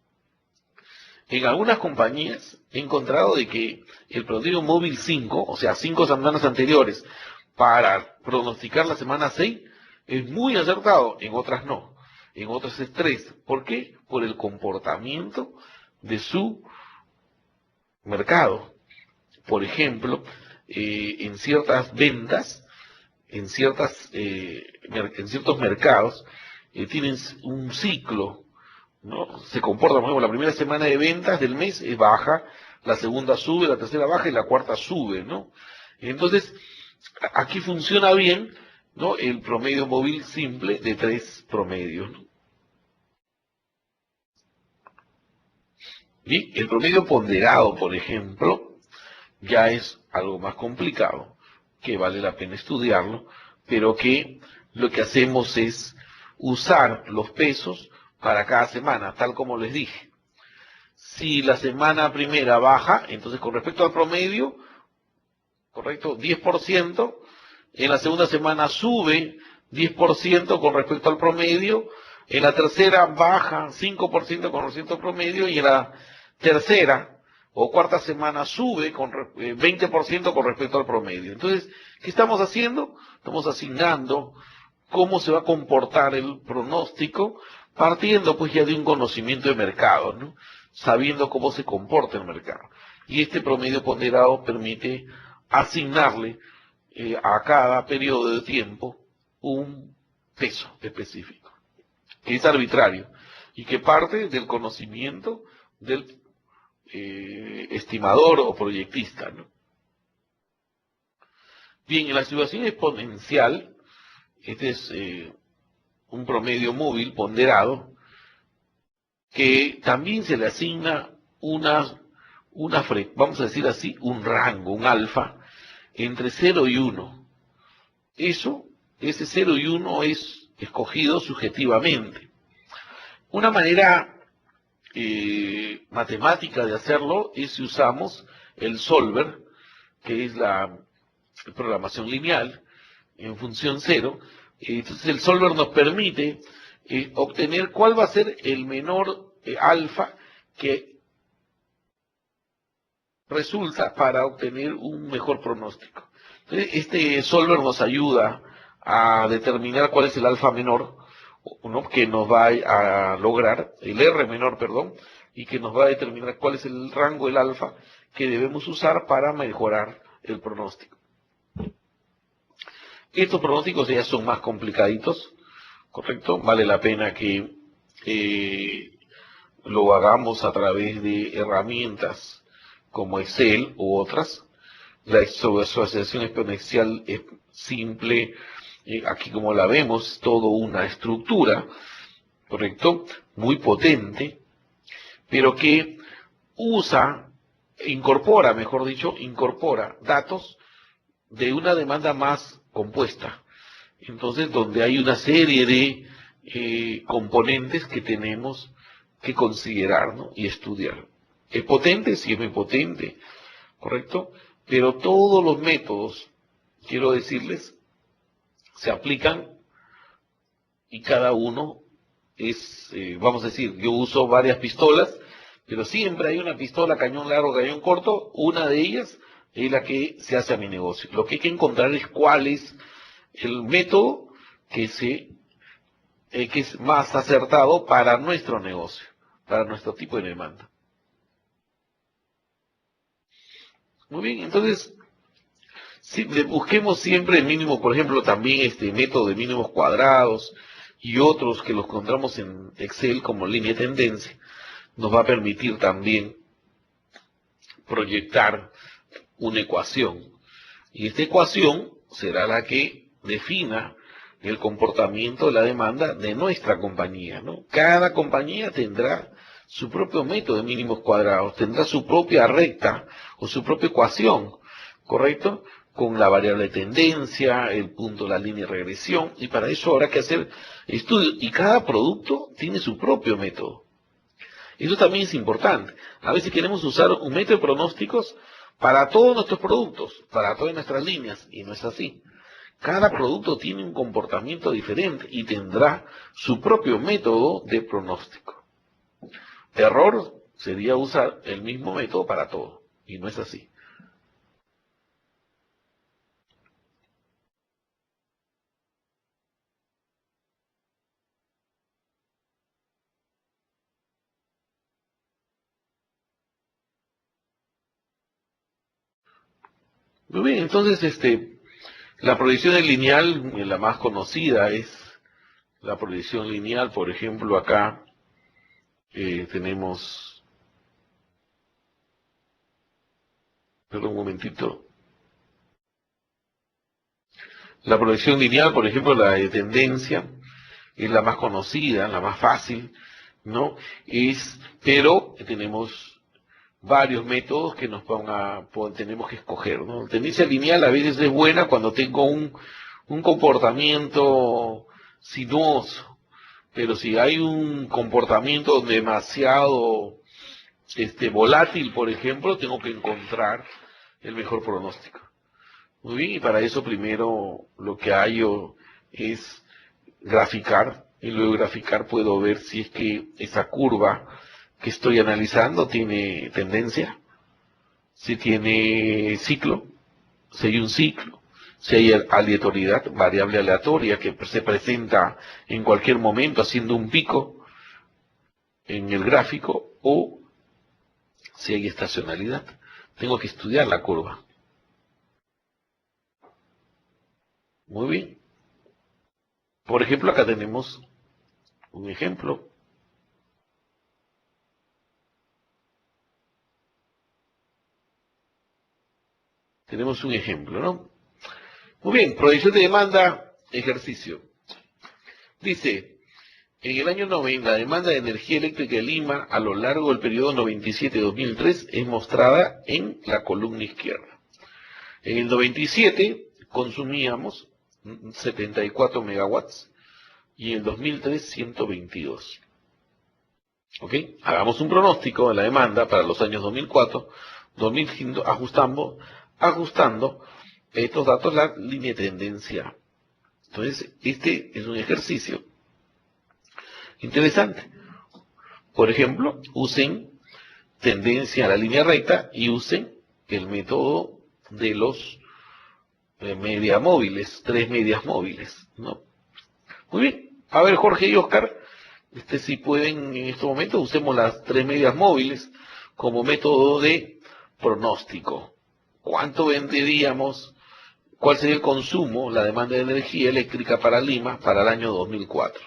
En algunas compañías he encontrado de que el promedio móvil 5, o sea, 5 semanas anteriores para pronosticar la semana 6, es muy acertado, en otras no. En otras es 3. ¿Por qué? Por el comportamiento de su mercado. Por ejemplo, en ciertas ventas, en ciertos mercados, tienen un ciclo, ¿no? Se comporta, por ejemplo, la primera semana de ventas del mes es baja, la segunda sube, la tercera baja y la cuarta sube, ¿no? Entonces, aquí funciona bien, ¿no? El promedio móvil simple de 3 promedios, ¿no? Y el promedio ponderado, por ejemplo, ya es algo más complicado, que vale la pena estudiarlo, pero que lo que hacemos es usar los pesos para cada semana, tal como les dije. Si la semana primera baja, entonces con respecto al promedio, correcto, 10%, en la segunda semana sube 10% con respecto al promedio, en la tercera baja 5% con respecto al promedio y en la tercera o cuarta semana sube con 20% con respecto al promedio. Entonces, ¿qué estamos haciendo? Estamos asignando cómo se va a comportar el pronóstico partiendo pues ya de un conocimiento de mercado, ¿no? Sabiendo cómo se comporta el mercado. Y este promedio ponderado permite asignarle a cada periodo de tiempo un peso específico, que es arbitrario y que parte del conocimiento del estimador o proyectista, ¿no? Bien, en la situación exponencial, este es un promedio móvil ponderado que también se le asigna vamos a decir así, un rango, un alfa, entre 0 y 1. Ese 0 y 1 es escogido subjetivamente. Una manera matemática de hacerlo es si usamos el solver, que es la programación lineal, en función 0. Entonces el solver nos permite obtener cuál va a ser el menor alfa que resulta para obtener un mejor pronóstico. Entonces, este solver nos ayuda a determinar cuál es el alfa menor ¿no?, que nos va a lograr, el R menor, perdón, y que nos va a determinar cuál es el rango, el alfa, que debemos usar para mejorar el pronóstico. Estos pronósticos ya son más complicaditos, ¿correcto? Vale la pena que lo hagamos a través de herramientas como Excel u otras. La asociación exponencial es simple, aquí como la vemos, es todo una estructura, ¿correcto? Muy potente, pero que incorpora, mejor dicho, incorpora datos de una demanda más compuesta. Entonces, donde hay una serie de componentes que tenemos que considerar, ¿no?, y estudiar. ¿Es potente? Sí, es muy potente, ¿correcto? Pero todos los métodos, quiero decirles, se aplican y cada uno es, vamos a decir, yo uso varias pistolas, pero siempre hay una pistola, cañón largo, cañón corto, una de ellas es la que se hace a mi negocio. Lo que hay que encontrar es cuál es el método que es más acertado para nuestro negocio, para nuestro tipo de demanda. Muy bien, entonces, busquemos siempre el mínimo, por ejemplo, también este método de mínimos cuadrados y otros que los encontramos en Excel como línea de tendencia, nos va a permitir también proyectar una ecuación. Y esta ecuación será la que defina el comportamiento de la demanda de nuestra compañía, ¿no? Cada compañía tendrá su propio método de mínimos cuadrados, tendrá su propia recta o su propia ecuación, ¿correcto? Con la variable de tendencia, el punto, la línea de regresión, y para eso habrá que hacer estudios. Y cada producto tiene su propio método. Eso también es importante. A veces queremos usar un método de pronósticos para todos nuestros productos, para todas nuestras líneas, y no es así. Cada producto tiene un comportamiento diferente y tendrá su propio método de pronóstico. Error sería usar el mismo método para todo, y no es así. Muy bien, entonces la proyección lineal, la más conocida es la proyección lineal. Por ejemplo, acá tenemos, perdón un momentito, la proyección lineal, por ejemplo, la de tendencia, es la más conocida, la más fácil, ¿no? Pero tenemos varios métodos que tenemos que escoger, ¿no? La tendencia lineal a veces es buena cuando tengo un comportamiento sinuoso, pero si hay un comportamiento demasiado volátil, por ejemplo, tengo que encontrar el mejor pronóstico. Muy bien, y para eso primero lo que hallo es graficar, y luego de graficar puedo ver si es que esa curva que estoy analizando tiene tendencia, si tiene ciclo, si hay un ciclo, si hay aleatoriedad, variable aleatoria que se presenta en cualquier momento haciendo un pico en el gráfico, o si hay estacionalidad. Tengo que estudiar la curva. Muy bien. Por ejemplo, acá tenemos un ejemplo. Tenemos un ejemplo, ¿no? Muy bien, proyección de demanda, ejercicio. Dice, en el año 90, la demanda de energía eléctrica de Lima a lo largo del periodo 97-2003 es mostrada en la columna izquierda. En el 97 consumíamos 74 megawatts y en el 2003 122. ¿Ok? Hagamos un pronóstico de la demanda para los años 2004, 2005, ajustando estos datos la línea de tendencia. Entonces, este es un ejercicio interesante. Por ejemplo, usen tendencia a la línea recta y usen el método de los medias móviles, 3 medias móviles, ¿no? Muy bien. A ver, Jorge y Oscar, si pueden en este momento, usemos las tres medias móviles como método de pronóstico. ¿Cuánto venderíamos? ¿Cuál sería el consumo, la demanda de energía eléctrica para Lima para el año 2004?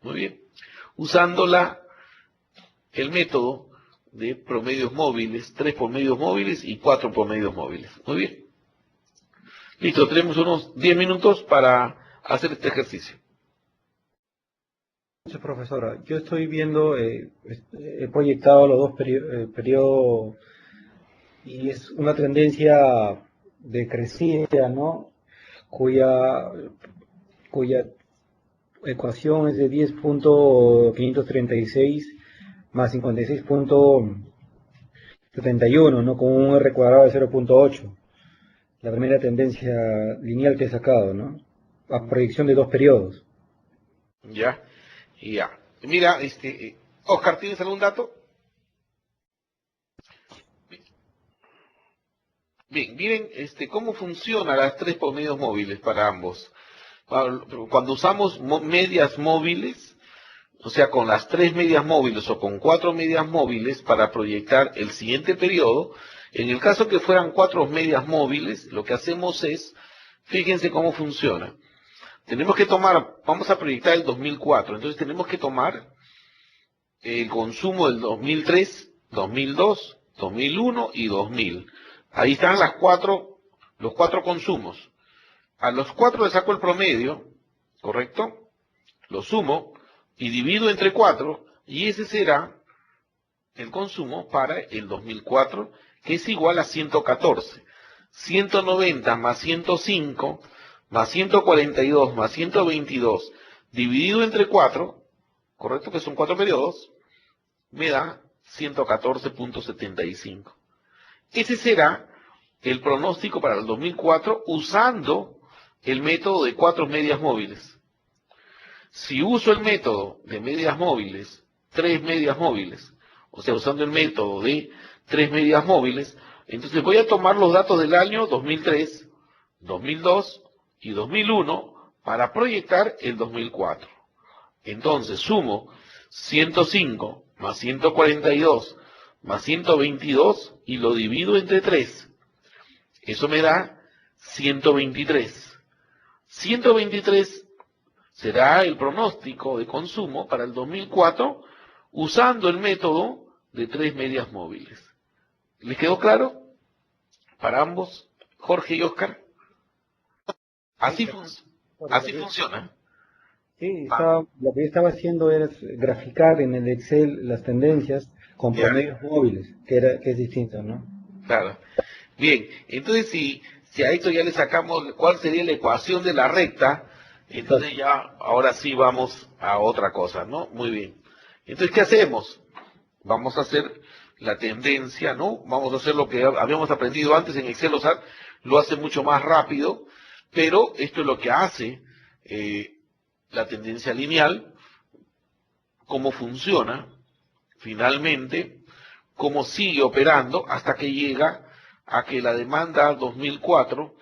Muy bien. Usando el método de promedios móviles, 3 promedios móviles y 4 promedios móviles. Muy bien. Listo, tenemos unos 10 minutos para hacer este ejercicio. Entonces, profesora, yo estoy viendo, he proyectado los dos periodos y es una tendencia decreciente, ¿no? Cuya, cuya ecuación es de 10.536 más 56.71, ¿no? Con un R cuadrado de 0.8. La primera tendencia lineal que he sacado, ¿no? A proyección de dos periodos. Ya, ya. Mira, Oscar, ¿tienes algún dato? Bien, miren, cómo funcionan las tres promedios móviles para ambos. Cuando usamos medias móviles, o sea, con las tres medias móviles o con cuatro medias móviles para proyectar el siguiente periodo, en el caso que fueran cuatro medias móviles, lo que hacemos es, fíjense cómo funciona. Tenemos que tomar, vamos a proyectar el 2004, entonces tenemos que tomar el consumo del 2003, 2002, 2001 y 2000. Ahí están los cuatro consumos. A los cuatro le saco el promedio, ¿correcto? Lo sumo y divido entre 4 y ese será el consumo para el 2004, que es igual a 114. 190 más 105 más 142 más 122 dividido entre 4, ¿correcto? Que son 4 periodos, me da 114.75. Ese será el pronóstico para el 2004 usando el método de 4 medias móviles. Si uso el método de medias móviles, 3 medias móviles, o sea, usando el método de 3 medias móviles, entonces voy a tomar los datos del año 2003, 2002 y 2001 para proyectar el 2004. Entonces sumo 105 más 142 más 122 y lo divido entre 3. Eso me da 123. 123 será el pronóstico de consumo para el 2004 usando el método de 3 medias móviles. ¿Les quedó claro? Para ambos, Jorge y Oscar. Así funciona. Sí, lo que yo estaba haciendo era graficar en el Excel las tendencias con promedios móviles, que es distinto, ¿no? Claro. Bien, entonces si a esto ya le sacamos cuál sería la ecuación de la recta, entonces ya, ahora sí vamos a otra cosa, ¿no? Muy bien. Entonces, ¿qué hacemos? Vamos a hacer la tendencia, ¿no? Vamos a hacer lo que habíamos aprendido antes en Excel, o sea, lo hace mucho más rápido, pero esto es lo que hace la tendencia lineal, cómo funciona, finalmente, cómo sigue operando hasta que llega a que la demanda 2004,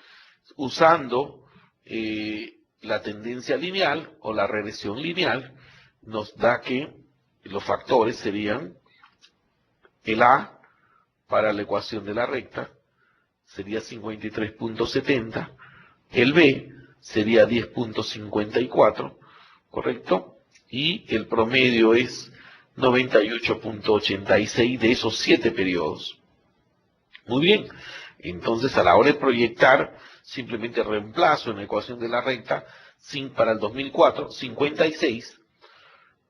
usando la tendencia lineal o la regresión lineal, nos da que los factores serían el A para la ecuación de la recta, sería 53.70, el B sería 10.54, ¿correcto? Y el promedio es 98.86 de esos 7 periodos. Muy bien, entonces a la hora de proyectar, simplemente reemplazo en la ecuación de la recta, para el 2004, 56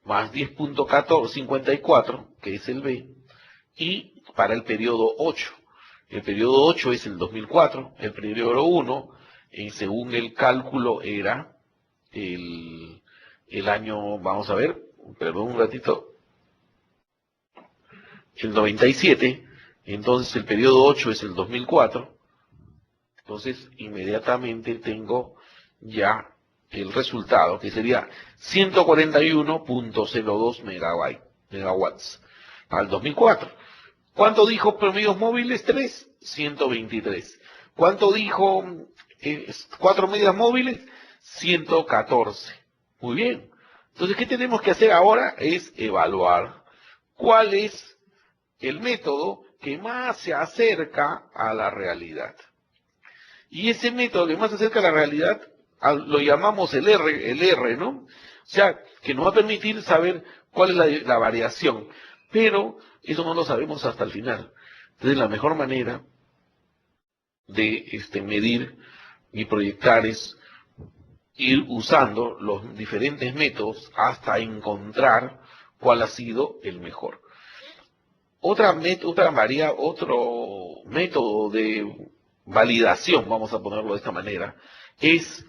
más 10.54, que es el B, y para el periodo 8. El periodo 8 es el 2004, el periodo 1, según el cálculo, era el año, vamos a ver, perdón un ratito, el 97, entonces el periodo 8 es el 2004, entonces inmediatamente tengo ya el resultado, que sería 141.02 megawatts al 2004. ¿Cuánto dijo promedios móviles? 3, 123. ¿Cuánto dijo 4 medias móviles? 114. Muy bien. Entonces, ¿qué tenemos que hacer ahora? Es evaluar cuál es el método que más se acerca a la realidad. Y ese método que más se acerca a la realidad lo llamamos el R, ¿no? O sea, que nos va a permitir saber cuál es la variación. Pero eso no lo sabemos hasta el final. Entonces, la mejor manera de medir y proyectar es ir usando los diferentes métodos hasta encontrar cuál ha sido el mejor. Otro método de validación, vamos a ponerlo de esta manera, es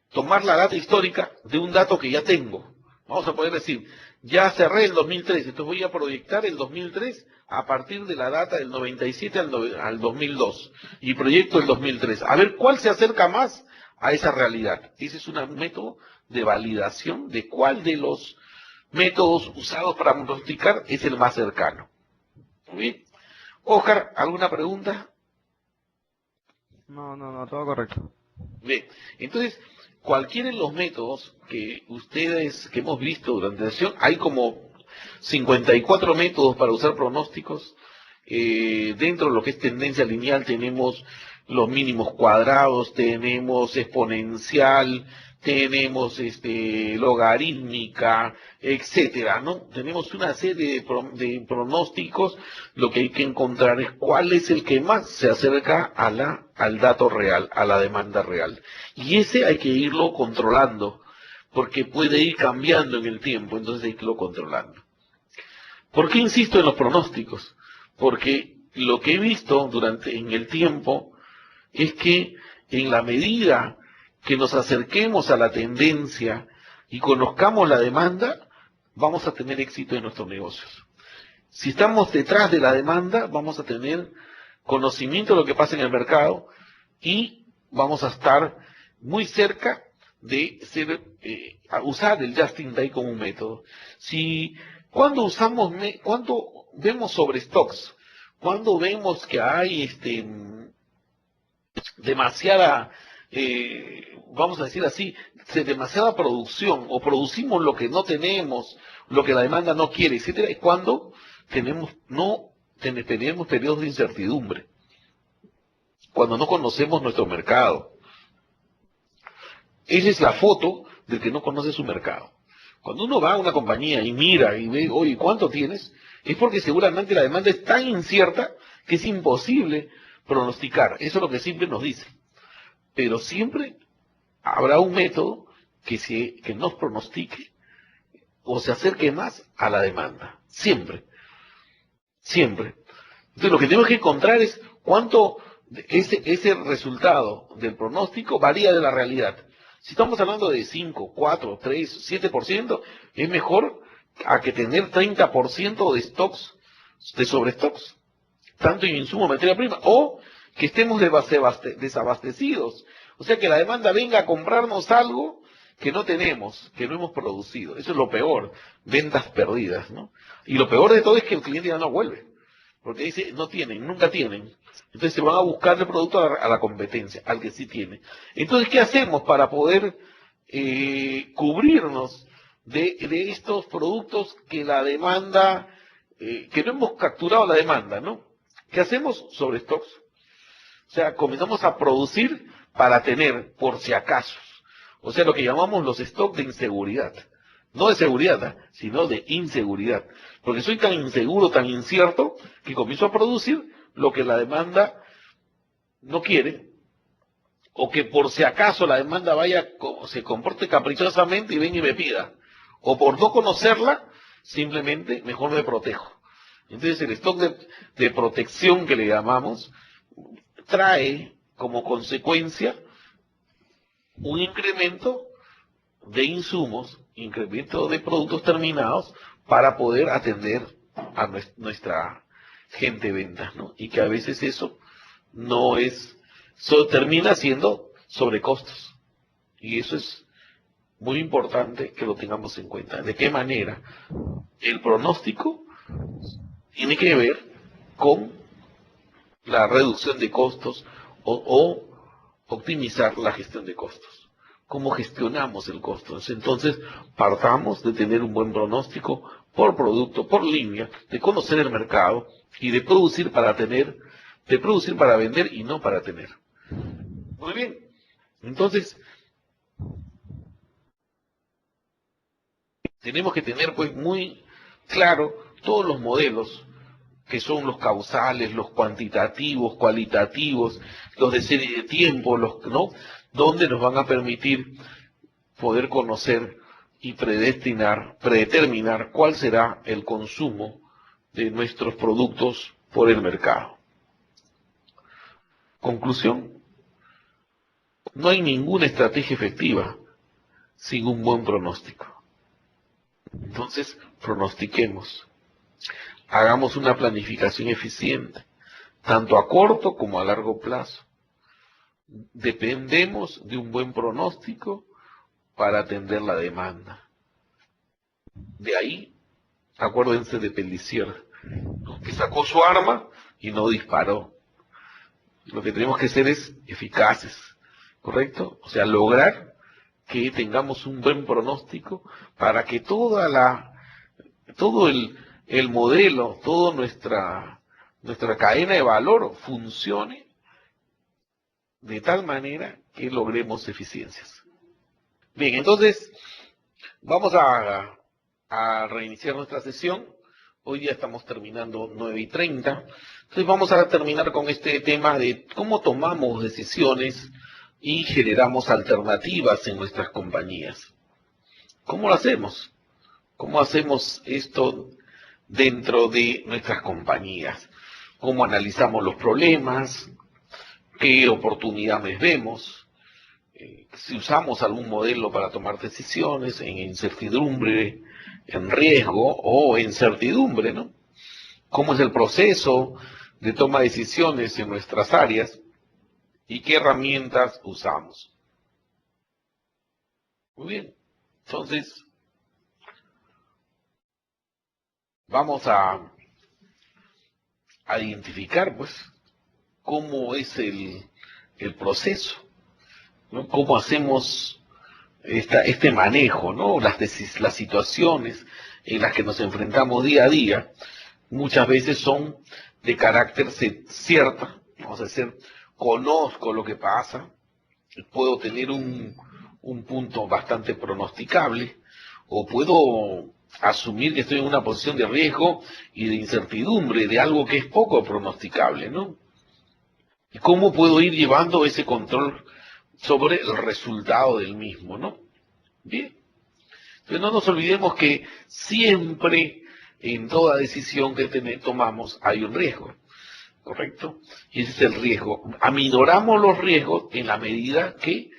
tomar la data histórica de un dato que ya tengo. Vamos a poder decir, ya cerré el 2003, entonces voy a proyectar el 2003 a partir de la data del 97 al 2002 y proyecto el 2003. A ver cuál se acerca más a esa realidad. Ese es un método de validación de cuál de los métodos usados para pronosticar es el más cercano. Muy bien. Oscar, ¿alguna pregunta? No, todo correcto. Bien, entonces, cualquiera de los métodos que hemos visto durante la sesión, hay como 54 métodos para usar pronósticos. Dentro de lo que es tendencia lineal tenemos los mínimos cuadrados, tenemos exponencial, tenemos logarítmica, etcétera, ¿no? Tenemos una serie de pronósticos. Lo que hay que encontrar es cuál es el que más se acerca al dato real, a la demanda real. Y ese hay que irlo controlando, porque puede ir cambiando en el tiempo, entonces hay que irlo controlando. ¿Por qué insisto en los pronósticos? Porque lo que he visto en el tiempo es que en la medida que nos acerquemos a la tendencia y conozcamos la demanda, vamos a tener éxito en nuestros negocios. Si estamos detrás de la demanda, vamos a tener conocimiento de lo que pasa en el mercado y vamos a estar muy cerca de usar el just-in-time como un método. Cuando vemos sobre stocks, cuando vemos que hay demasiada, vamos a decir así, demasiada producción, o producimos lo que no tenemos, lo que la demanda no quiere, etcétera, es cuando tenemos periodos de incertidumbre, cuando no conocemos nuestro mercado. Esa es la foto del que no conoce su mercado. Cuando uno va a una compañía y mira y ve, oye, ¿cuánto tienes? Es porque seguramente la demanda es tan incierta que es imposible pronosticar. Eso es lo que siempre nos dice. Pero siempre habrá un método que nos pronostique o se acerque más a la demanda. Siempre. Siempre. Entonces lo que tenemos que encontrar es cuánto ese resultado del pronóstico varía de la realidad. Si estamos hablando de 5, 4, 3, 7%, es mejor a que tener 30% de stocks, de sobrestocks, tanto en insumo, materia prima, o que estemos desabastecidos. O sea, que la demanda venga a comprarnos algo que no tenemos, que no hemos producido. Eso es lo peor, ventas perdidas, ¿no? Y lo peor de todo es que el cliente ya no vuelve, porque dice, no tienen, nunca tienen. Entonces se van a buscar el producto a la competencia, al que sí tiene. Entonces, ¿qué hacemos para poder cubrirnos de estos productos que la demanda, que no hemos capturado la demanda, ¿no? ¿Qué hacemos? Sobre stocks. O sea, comenzamos a producir para tener, por si acaso. O sea, lo que llamamos los stocks de inseguridad. No de seguridad, sino de inseguridad. Porque soy tan inseguro, tan incierto, que comienzo a producir lo que la demanda no quiere, o que por si acaso la demanda se comporte caprichosamente y venga y me pida. O por no conocerla, simplemente mejor me protejo. Entonces el stock de protección que le llamamos, trae como consecuencia un incremento de insumos, incremento de productos terminados para poder atender a nuestra gente de ventas, ¿no? Y que a veces eso termina siendo sobrecostos. Y eso es muy importante que lo tengamos en cuenta. ¿De qué manera? El pronóstico tiene que ver con la reducción de costos o optimizar la gestión de costos. cómo gestionamos el costo. Entonces, partamos de tener un buen pronóstico por producto, por línea, de conocer el mercado y de producir para vender y no para tener. Muy bien. Entonces, tenemos que tener pues muy claro todos los modelos que son los causales, los cuantitativos, cualitativos, los de serie de tiempo, ¿no? Donde nos van a permitir poder conocer y predeterminar cuál será el consumo de nuestros productos por el mercado. Conclusión, no hay ninguna estrategia efectiva sin un buen pronóstico. Entonces, pronostiquemos. Hagamos una planificación eficiente, tanto a corto como a largo plazo. Dependemos de un buen pronóstico para atender la demanda. De ahí, acuérdense de Pellicer, que sacó su arma y no disparó. Lo que tenemos que ser es eficaces, ¿correcto? O sea, lograr que tengamos un buen pronóstico para que todo el modelo, toda nuestra cadena de valor funcione de tal manera que logremos eficiencias. Bien, entonces vamos a reiniciar nuestra sesión. Hoy día estamos terminando 9:30. Entonces vamos a terminar con este tema de cómo tomamos decisiones y generamos alternativas en nuestras compañías. ¿Cómo lo hacemos? ¿Cómo hacemos esto dentro de nuestras compañías? ¿Cómo analizamos los problemas? ¿Qué oportunidades vemos? Si usamos algún modelo para tomar decisiones en incertidumbre, en riesgo o en certidumbre, ¿no? ¿Cómo es el proceso de toma de decisiones en nuestras áreas y qué herramientas usamos? Muy bien, entonces vamos a identificar, pues, cómo es el proceso, ¿no? Cómo hacemos este manejo, ¿no? Las situaciones en las que nos enfrentamos día a día, muchas veces son de carácter cierta, vamos a decir, conozco lo que pasa, puedo tener un punto bastante pronosticable, o puedo asumir que estoy en una posición de riesgo y de incertidumbre de algo que es poco pronosticable, ¿no? ¿Y cómo puedo ir llevando ese control sobre el resultado del mismo, ¿no? Bien. Entonces no nos olvidemos que siempre en toda decisión que tomamos hay un riesgo, ¿correcto? Y ese es el riesgo. Aminoramos los riesgos en la medida que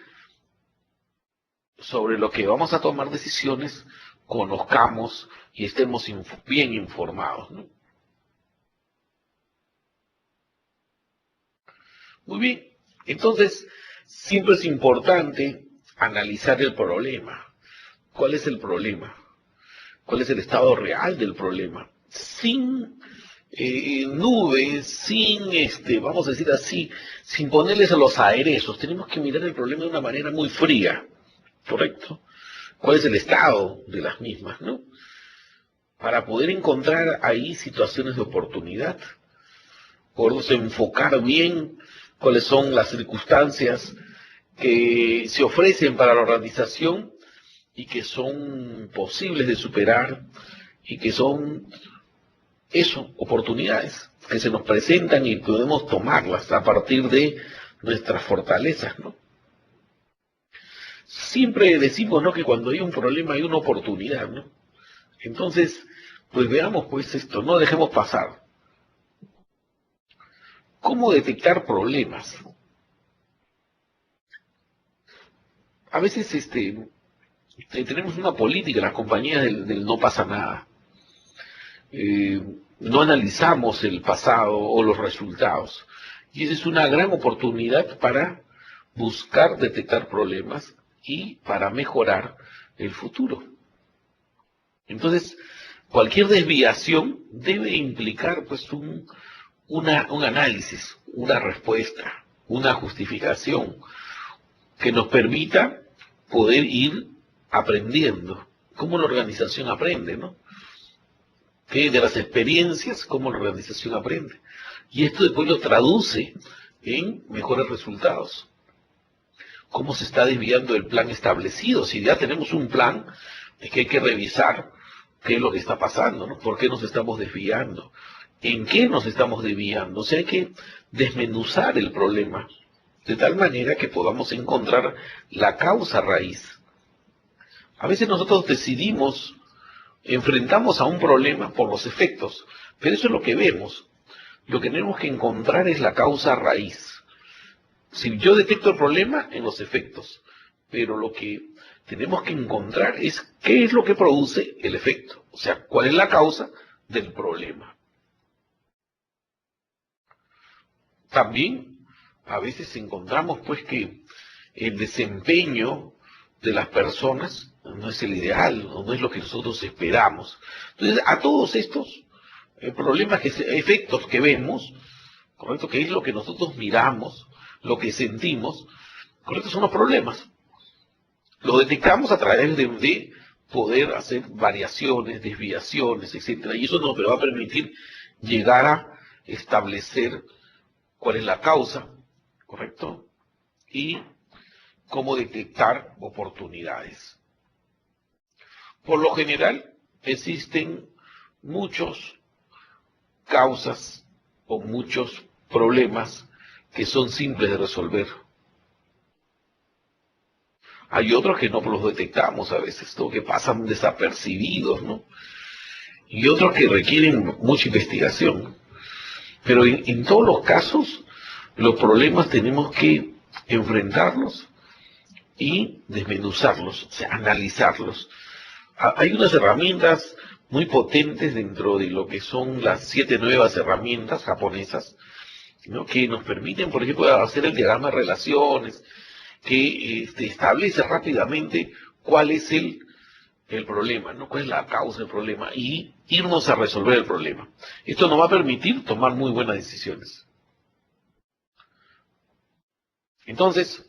sobre lo que vamos a tomar decisiones conozcamos y estemos bien informados, ¿no? Muy bien, entonces siempre es importante analizar el problema. ¿Cuál es el problema? ¿Cuál es el estado real del problema? Sin nubes, sin, vamos a decir así, sin ponerles a los aderezos. Tenemos que mirar el problema de una manera muy fría, ¿correcto? ¿Cuál es el estado de las mismas, no? Para poder encontrar ahí situaciones de oportunidad, podemos enfocar bien cuáles son las circunstancias que se ofrecen para la organización y que son posibles de superar y que son, oportunidades que se nos presentan y podemos tomarlas a partir de nuestras fortalezas, ¿no? Siempre decimos, ¿no?, que cuando hay un problema hay una oportunidad, ¿no? Entonces, pues veamos pues esto, no dejemos pasar. ¿Cómo detectar problemas? A veces tenemos una política en las compañías del no pasa nada. No analizamos el pasado o los resultados. Y esa es una gran oportunidad para buscar detectar problemas y para mejorar el futuro. Entonces, cualquier desviación debe implicar pues un análisis, una respuesta, una justificación que nos permita poder ir aprendiendo. Cómo la organización aprende, ¿no? Que de las experiencias, cómo la organización aprende. Y esto después lo traduce en mejores resultados. Cómo se está desviando el plan establecido. Si ya tenemos un plan, es que hay que revisar qué es lo que está pasando, ¿no? ¿Por qué nos estamos desviando? ¿En qué nos estamos desviando? O sea, hay que desmenuzar el problema de tal manera que podamos encontrar la causa raíz. A veces nosotros enfrentamos a un problema por los efectos, pero eso es lo que vemos. Lo que tenemos que encontrar es la causa raíz. Si yo detecto el problema en los efectos, pero lo que tenemos que encontrar es qué es lo que produce el efecto, o sea, cuál es la causa del problema. También a veces encontramos pues que el desempeño de las personas no es el ideal, no es lo que nosotros esperamos. Entonces, a todos estos problemas, efectos que vemos, ¿correcto? Que es lo que nosotros miramos, lo que sentimos, ¿correcto? Son los problemas. Lo detectamos a través de poder hacer variaciones, desviaciones, etcétera, y eso nos va a permitir llegar a establecer cuál es la causa, ¿correcto? Y cómo detectar oportunidades. Por lo general, existen muchas causas o muchos problemas que son simples de resolver. Hay otros que no los detectamos a veces, ¿no? Que pasan desapercibidos, ¿no? Y otros que requieren mucha investigación. Pero en todos los casos, los problemas tenemos que enfrentarlos y desmenuzarlos, o sea, analizarlos. Hay unas herramientas muy potentes dentro de lo que son las 7 nuevas herramientas japonesas, ¿no? Que nos permiten, por ejemplo, hacer el diagrama de relaciones, que establece rápidamente cuál es el problema, ¿no? Cuál es la causa del problema y irnos a resolver el problema. Esto nos va a permitir tomar muy buenas decisiones. Entonces,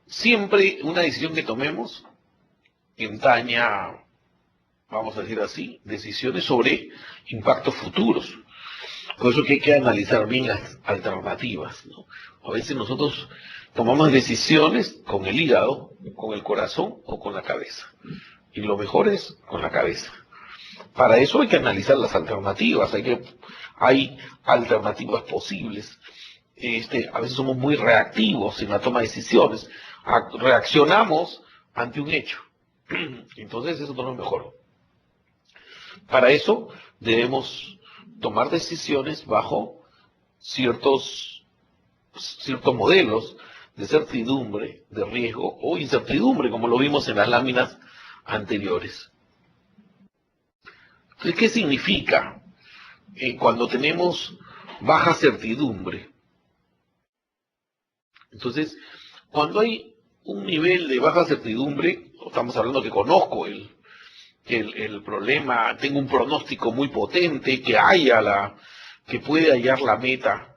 siempre una decisión que tomemos entaña, vamos a decir así, decisiones sobre impactos futuros. Por eso que hay que analizar bien las alternativas, ¿no? A veces nosotros tomamos decisiones con el hígado, con el corazón o con la cabeza. Y lo mejor es con la cabeza. Para eso hay que analizar las alternativas, hay alternativas posibles. A veces somos muy reactivos en la toma de decisiones, reaccionamos ante un hecho. Entonces eso no es lo mejor. Para eso debemos tomar decisiones bajo ciertos modelos de certidumbre, de riesgo o incertidumbre, como lo vimos en las láminas anteriores. Entonces, ¿qué significa cuando tenemos baja certidumbre? Entonces, cuando hay un nivel de baja certidumbre, estamos hablando que conozco el problema, tengo un pronóstico muy potente, que puede hallar la meta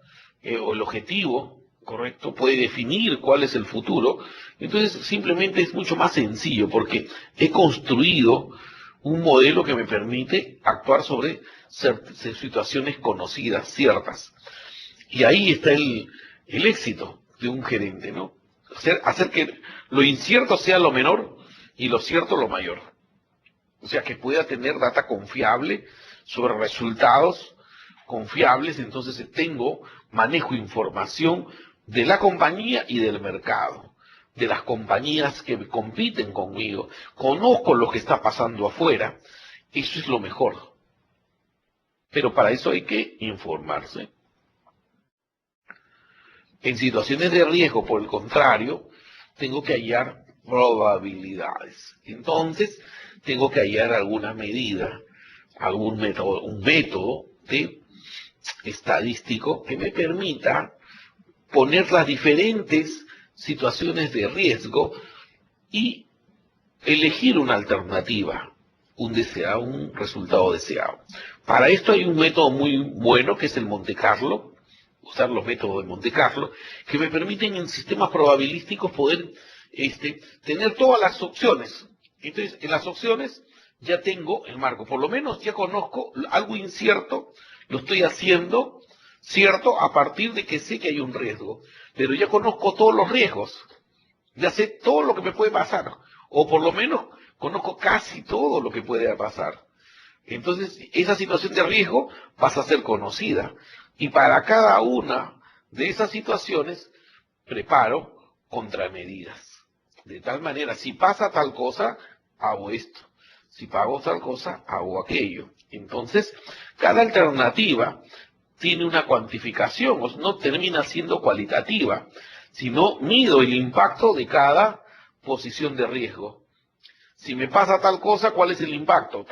o el objetivo, ¿correcto? Puede definir cuál es el futuro. Entonces simplemente es mucho más sencillo porque he construido un modelo que me permite actuar sobre situaciones conocidas, ciertas. Y ahí está el éxito de un gerente, ¿no? Hacer que lo incierto sea lo menor y lo cierto lo mayor. O sea, que pueda tener data confiable sobre resultados confiables, entonces manejo información de la compañía y del mercado, de las compañías que compiten conmigo, conozco lo que está pasando afuera, eso es lo mejor. Pero para eso hay que informarse. En situaciones de riesgo, por el contrario, tengo que hallar probabilidades. Entonces, tengo que hallar alguna medida, un método estadístico que me permita poner las diferentes situaciones de riesgo y elegir una alternativa, un resultado deseado. Para esto hay un método muy bueno que es el Monte Carlo, usar los métodos de Monte Carlo, que me permiten en sistemas probabilísticos poder tener todas las opciones. Entonces, en las opciones ya tengo el marco, por lo menos ya conozco algo incierto, lo estoy haciendo cierto a partir de que sé que hay un riesgo, pero ya conozco todos los riesgos, ya sé todo lo que me puede pasar, o por lo menos conozco casi todo lo que puede pasar. Entonces, esa situación de riesgo pasa a ser conocida, y para cada una de esas situaciones preparo contramedidas. De tal manera, si pasa tal cosa, hago esto. Si pago tal cosa, hago aquello. Entonces, cada alternativa tiene una cuantificación, no termina siendo cualitativa, sino mido el impacto de cada posición de riesgo. Si me pasa tal cosa, ¿cuál es el impacto?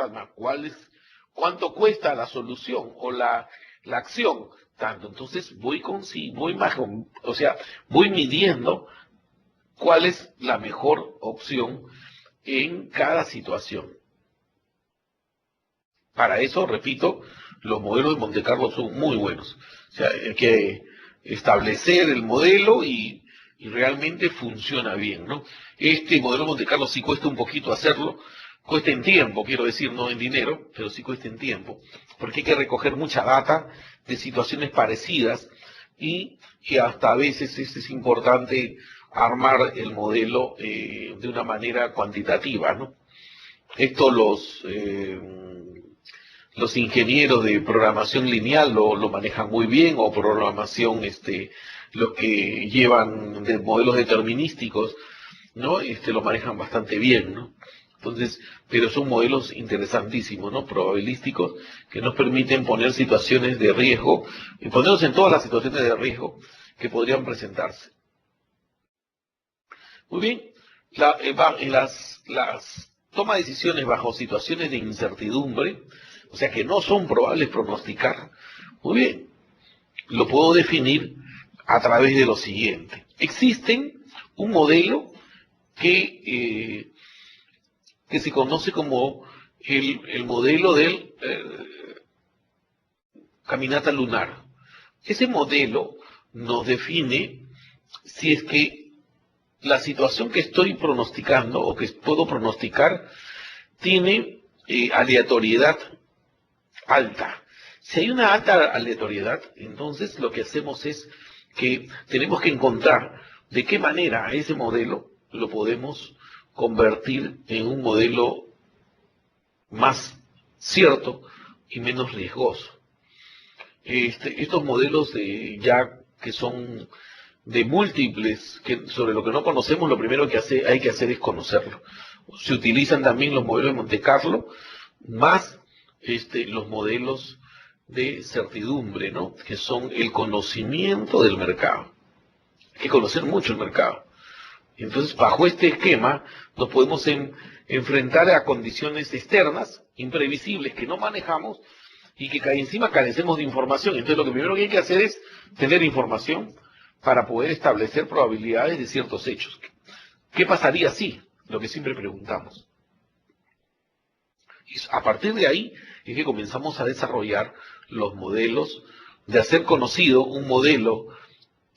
¿Cuánto cuesta la solución o la acción? Tanto. Entonces voy midiendo cuál es la mejor opción en cada situación. Para eso, repito, los modelos de Monte Carlo son muy buenos. O sea, hay que establecer el modelo y realmente funciona bien, ¿no? Este modelo de Monte Carlo sí cuesta un poquito hacerlo, cuesta en tiempo, quiero decir, no en dinero, pero sí cuesta en tiempo, porque hay que recoger mucha data de situaciones parecidas y hasta a veces es importante armar el modelo de una manera cuantitativa, ¿no? Esto los ingenieros de programación lineal lo manejan muy bien, o programación, los que llevan de modelos determinísticos, ¿no? Lo manejan bastante bien, ¿no? Entonces, pero son modelos interesantísimos, ¿no? Probabilísticos, que nos permiten poner situaciones de riesgo, y ponernos en todas las situaciones de riesgo que podrían presentarse. Muy bien, las toma de decisiones bajo situaciones de incertidumbre, o sea que no son probables pronosticar, muy bien, lo puedo definir a través de lo siguiente. Existe un modelo que se conoce como el modelo del caminata lunar. Ese modelo nos define si es que la situación que estoy pronosticando o que puedo pronosticar tiene aleatoriedad alta. Si hay una alta aleatoriedad, entonces lo que hacemos es que tenemos que encontrar de qué manera ese modelo lo podemos convertir en un modelo más cierto y menos riesgoso. Estos modelos ya que son de múltiples, sobre lo que no conocemos, lo primero que hay que hacer es conocerlo. Se utilizan también los modelos de Monte Carlo, más los modelos de certidumbre, ¿no? Que son el conocimiento del mercado. Hay que conocer mucho el mercado. Entonces, bajo este esquema, nos podemos enfrentar a condiciones externas, imprevisibles, que no manejamos y que encima carecemos de información. Entonces, lo que primero que hay que hacer es tener información para poder establecer probabilidades de ciertos hechos. ¿Qué pasaría si? Lo que siempre preguntamos. Y a partir de ahí es que comenzamos a desarrollar los modelos, de hacer conocido un modelo,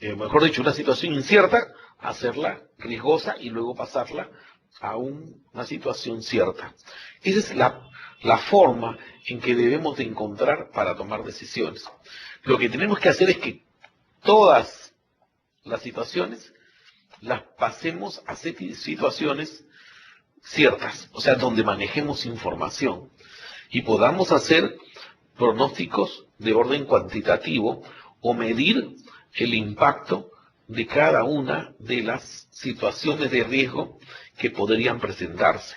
mejor dicho, una situación incierta, hacerla riesgosa y luego pasarla a una situación cierta. Esa es la forma en que debemos de encontrar para tomar decisiones. Lo que tenemos que hacer es que todas las situaciones las pasemos a ser situaciones ciertas, o sea, donde manejemos información y podamos hacer pronósticos de orden cuantitativo o medir el impacto de cada una de las situaciones de riesgo que podrían presentarse.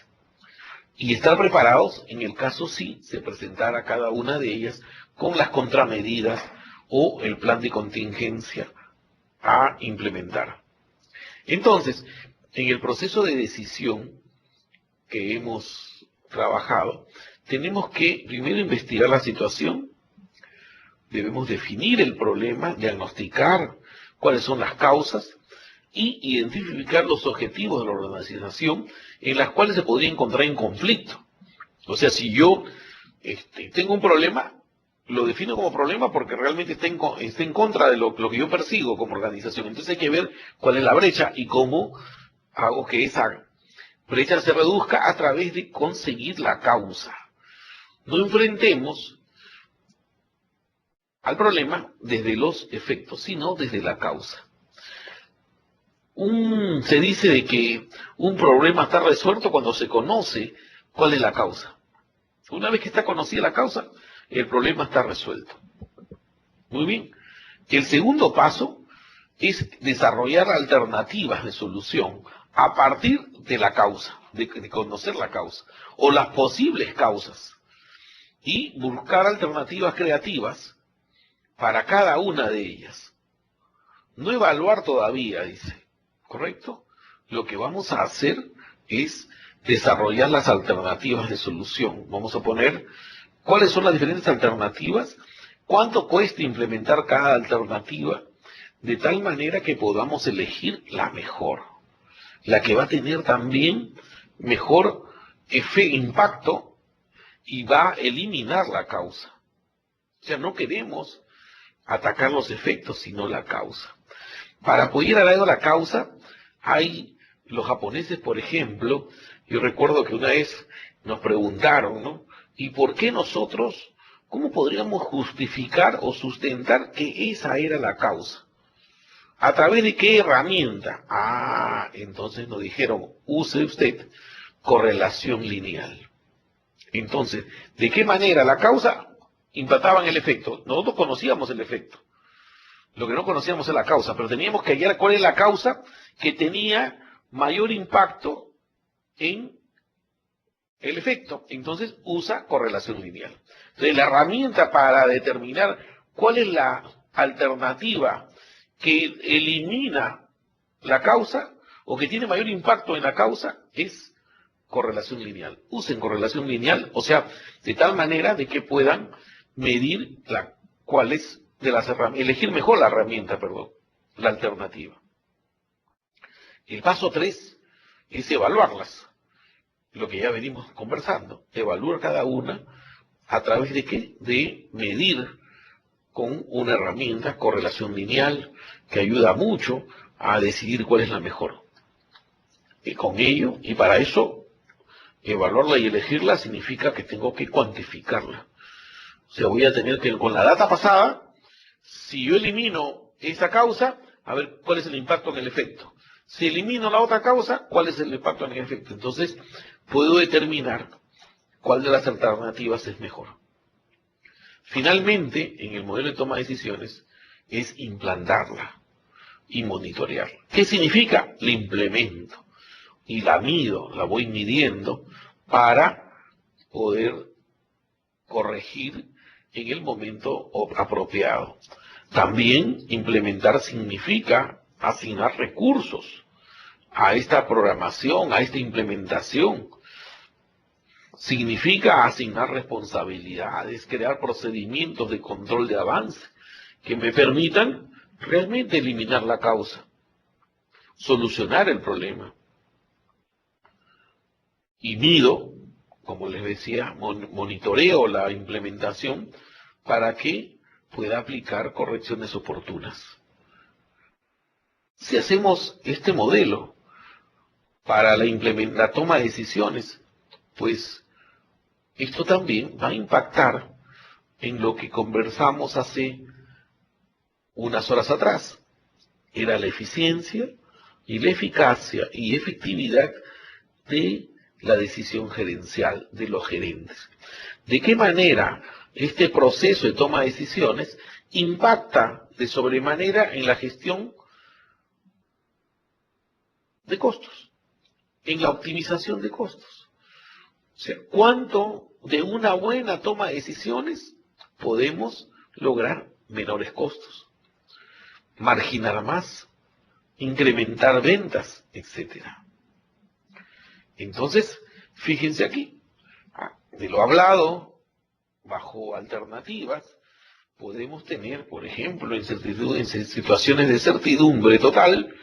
Y estar preparados en el caso si se presentara cada una de ellas con las contramedidas o el plan de contingencia a implementar. Entonces, en el proceso de decisión que hemos trabajado, tenemos que primero investigar la situación, debemos definir el problema, diagnosticar cuáles son las causas y identificar los objetivos de la organización en las cuales se podría encontrar en conflicto. O sea, si yo tengo un problema, lo defino como problema porque realmente está en contra de lo que yo persigo como organización. Entonces hay que ver cuál es la brecha y cómo hago que esa brecha se reduzca a través de conseguir la causa. No enfrentemos al problema desde los efectos, sino desde la causa. Se dice de que un problema está resuelto cuando se conoce cuál es la causa. Una vez que está conocida la causa, el problema está resuelto. Muy bien. El segundo paso es desarrollar alternativas de solución a partir de la causa, de conocer la causa, o las posibles causas, y buscar alternativas creativas para cada una de ellas. No evaluar todavía, dice, ¿correcto? Lo que vamos a hacer es desarrollar las alternativas de solución. Vamos a poner cuáles son las diferentes alternativas, cuánto cuesta implementar cada alternativa, de tal manera que podamos elegir la mejor, la que va a tener también mejor impacto y va a eliminar la causa. O sea, no queremos atacar los efectos, sino la causa. Para apoyar a la causa, hay los japoneses, por ejemplo, yo recuerdo que una vez nos preguntaron, ¿no? ¿Y por qué nosotros, cómo podríamos justificar o sustentar que esa era la causa? ¿A través de qué herramienta? Entonces nos dijeron, use usted correlación lineal. Entonces, ¿de qué manera la causa impactaba en el efecto? Nosotros conocíamos el efecto. Lo que no conocíamos es la causa, pero teníamos que hallar cuál es la causa que tenía mayor impacto en el efecto. Entonces, usa correlación lineal. Entonces, la herramienta para determinar cuál es la alternativa que elimina la causa o que tiene mayor impacto en la causa es correlación lineal. Usen correlación lineal, o sea, de tal manera de que puedan medir cuál es de las herramientas, elegir mejor la herramienta, la alternativa. El paso 3 es evaluarlas, lo que ya venimos conversando, evaluar cada una a través de ¿qué? De medir con una herramienta, correlación lineal, que ayuda mucho a decidir cuál es la mejor. Y con ello, y para eso, evaluarla y elegirla significa que tengo que cuantificarla. O sea, voy a tener que, con la data pasada, si yo elimino esa causa, a ver cuál es el impacto en el efecto. Si elimino la otra causa, cuál es el impacto en el efecto. Entonces, puedo determinar cuál de las alternativas es mejor. Finalmente, en el modelo de toma de decisiones, es implantarla y monitorearla. ¿Qué significa? La implemento y la mido, la voy midiendo para poder corregir en el momento apropiado. También implementar significa asignar recursos a esta programación, a esta implementación. Significa asignar responsabilidades, crear procedimientos de control de avance que me permitan realmente eliminar la causa, solucionar el problema. Y mido, como les decía, monitoreo la implementación para que pueda aplicar correcciones oportunas. Si hacemos este modelo para la toma de decisiones, pues esto también va a impactar en lo que conversamos hace unas horas atrás. Era la eficiencia y la eficacia y efectividad de la decisión gerencial de los gerentes. ¿De qué manera este proceso de toma de decisiones impacta de sobremanera en la gestión de costos, en la optimización de costos? O sea, ¿cuánto de una buena toma de decisiones podemos lograr menores costos, marginar más, incrementar ventas, etcétera? Entonces, fíjense aquí, de lo hablado, bajo alternativas, podemos tener, por ejemplo, en situaciones de certidumbre total,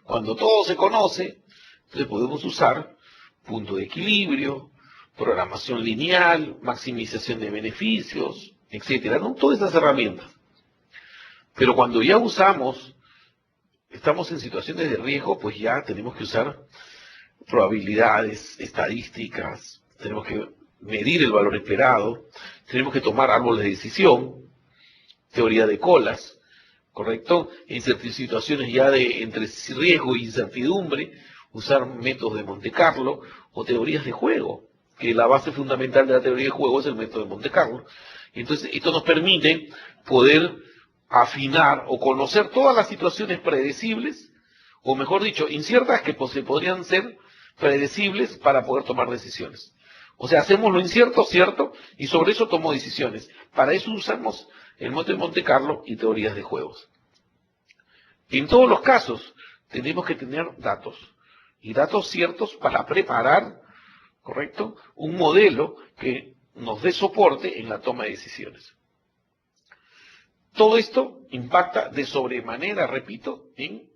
cuando todo se conoce, entonces podemos usar punto de equilibrio, programación lineal, maximización de beneficios, etcétera, ¿no? Todas estas herramientas. Pero cuando ya usamos estamos en situaciones de riesgo, pues ya tenemos que usar probabilidades, estadísticas, tenemos que medir el valor esperado, tenemos que tomar árboles de decisión, teoría de colas, ¿correcto? En situaciones ya de entre riesgo e incertidumbre, usar métodos de Monte Carlo o teorías de juego, que la base fundamental de la teoría de juego es el método de Monte Carlo. Entonces, esto nos permite poder afinar o conocer todas las situaciones predecibles, o mejor dicho, inciertas que podrían ser predecibles para poder tomar decisiones. O sea, hacemos lo incierto cierto y sobre eso tomo decisiones. Para eso usamos el método de Monte Carlo y teorías de juegos. En todos los casos tenemos que tener datos, y datos ciertos para preparar, ¿correcto?, un modelo que nos dé soporte en la toma de decisiones. Todo esto impacta de sobremanera, repito, en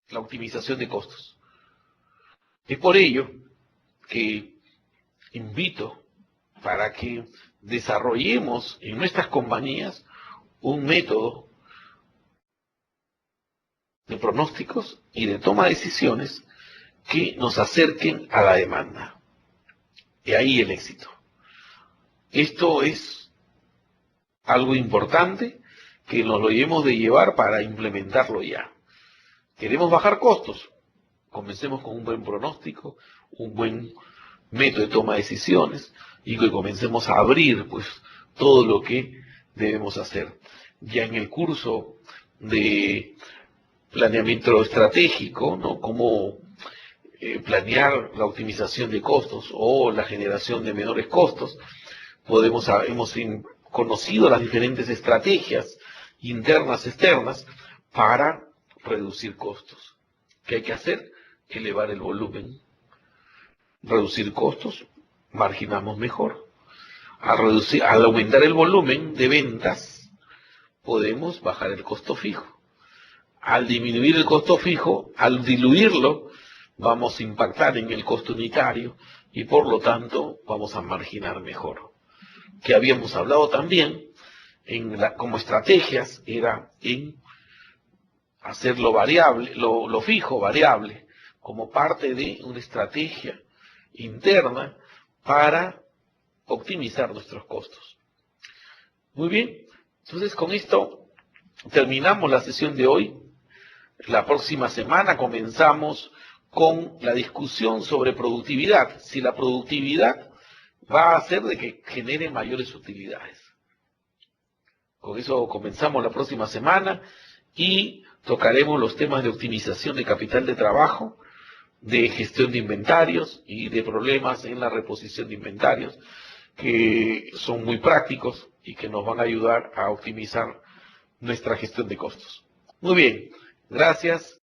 la optimización de costos. Es por ello que invito para que desarrollemos en nuestras compañías un método de pronósticos y de toma de decisiones que nos acerquen a la demanda. Y ahí el éxito. Esto es algo importante que nos lo hemos de llevar para implementarlo ya. ¿Queremos bajar costos? Comencemos con un buen pronóstico, un buen método de toma de decisiones y que comencemos a abrir pues todo lo que debemos hacer. Ya en el curso de planeamiento estratégico, ¿no?, cómo planear la optimización de costos o la generación de menores costos, hemos conocido las diferentes estrategias internas, externas, para reducir costos. ¿Qué hay que hacer? Elevar el volumen. Reducir costos, marginamos mejor. Al aumentar el volumen de ventas, podemos bajar el costo fijo. Al disminuir el costo fijo, al diluirlo, vamos a impactar en el costo unitario y por lo tanto vamos a marginar mejor. Que habíamos hablado también como estrategias era en hacer lo variable, lo fijo variable, como parte de una estrategia interna para optimizar nuestros costos. Muy bien, entonces con esto terminamos la sesión de hoy. La próxima semana comenzamos con la discusión sobre productividad, si la productividad va a hacer de que genere mayores utilidades. Con eso comenzamos la próxima semana y tocaremos los temas de optimización de capital de trabajo, de gestión de inventarios y de problemas en la reposición de inventarios, que son muy prácticos y que nos van a ayudar a optimizar nuestra gestión de costos. Muy bien, gracias.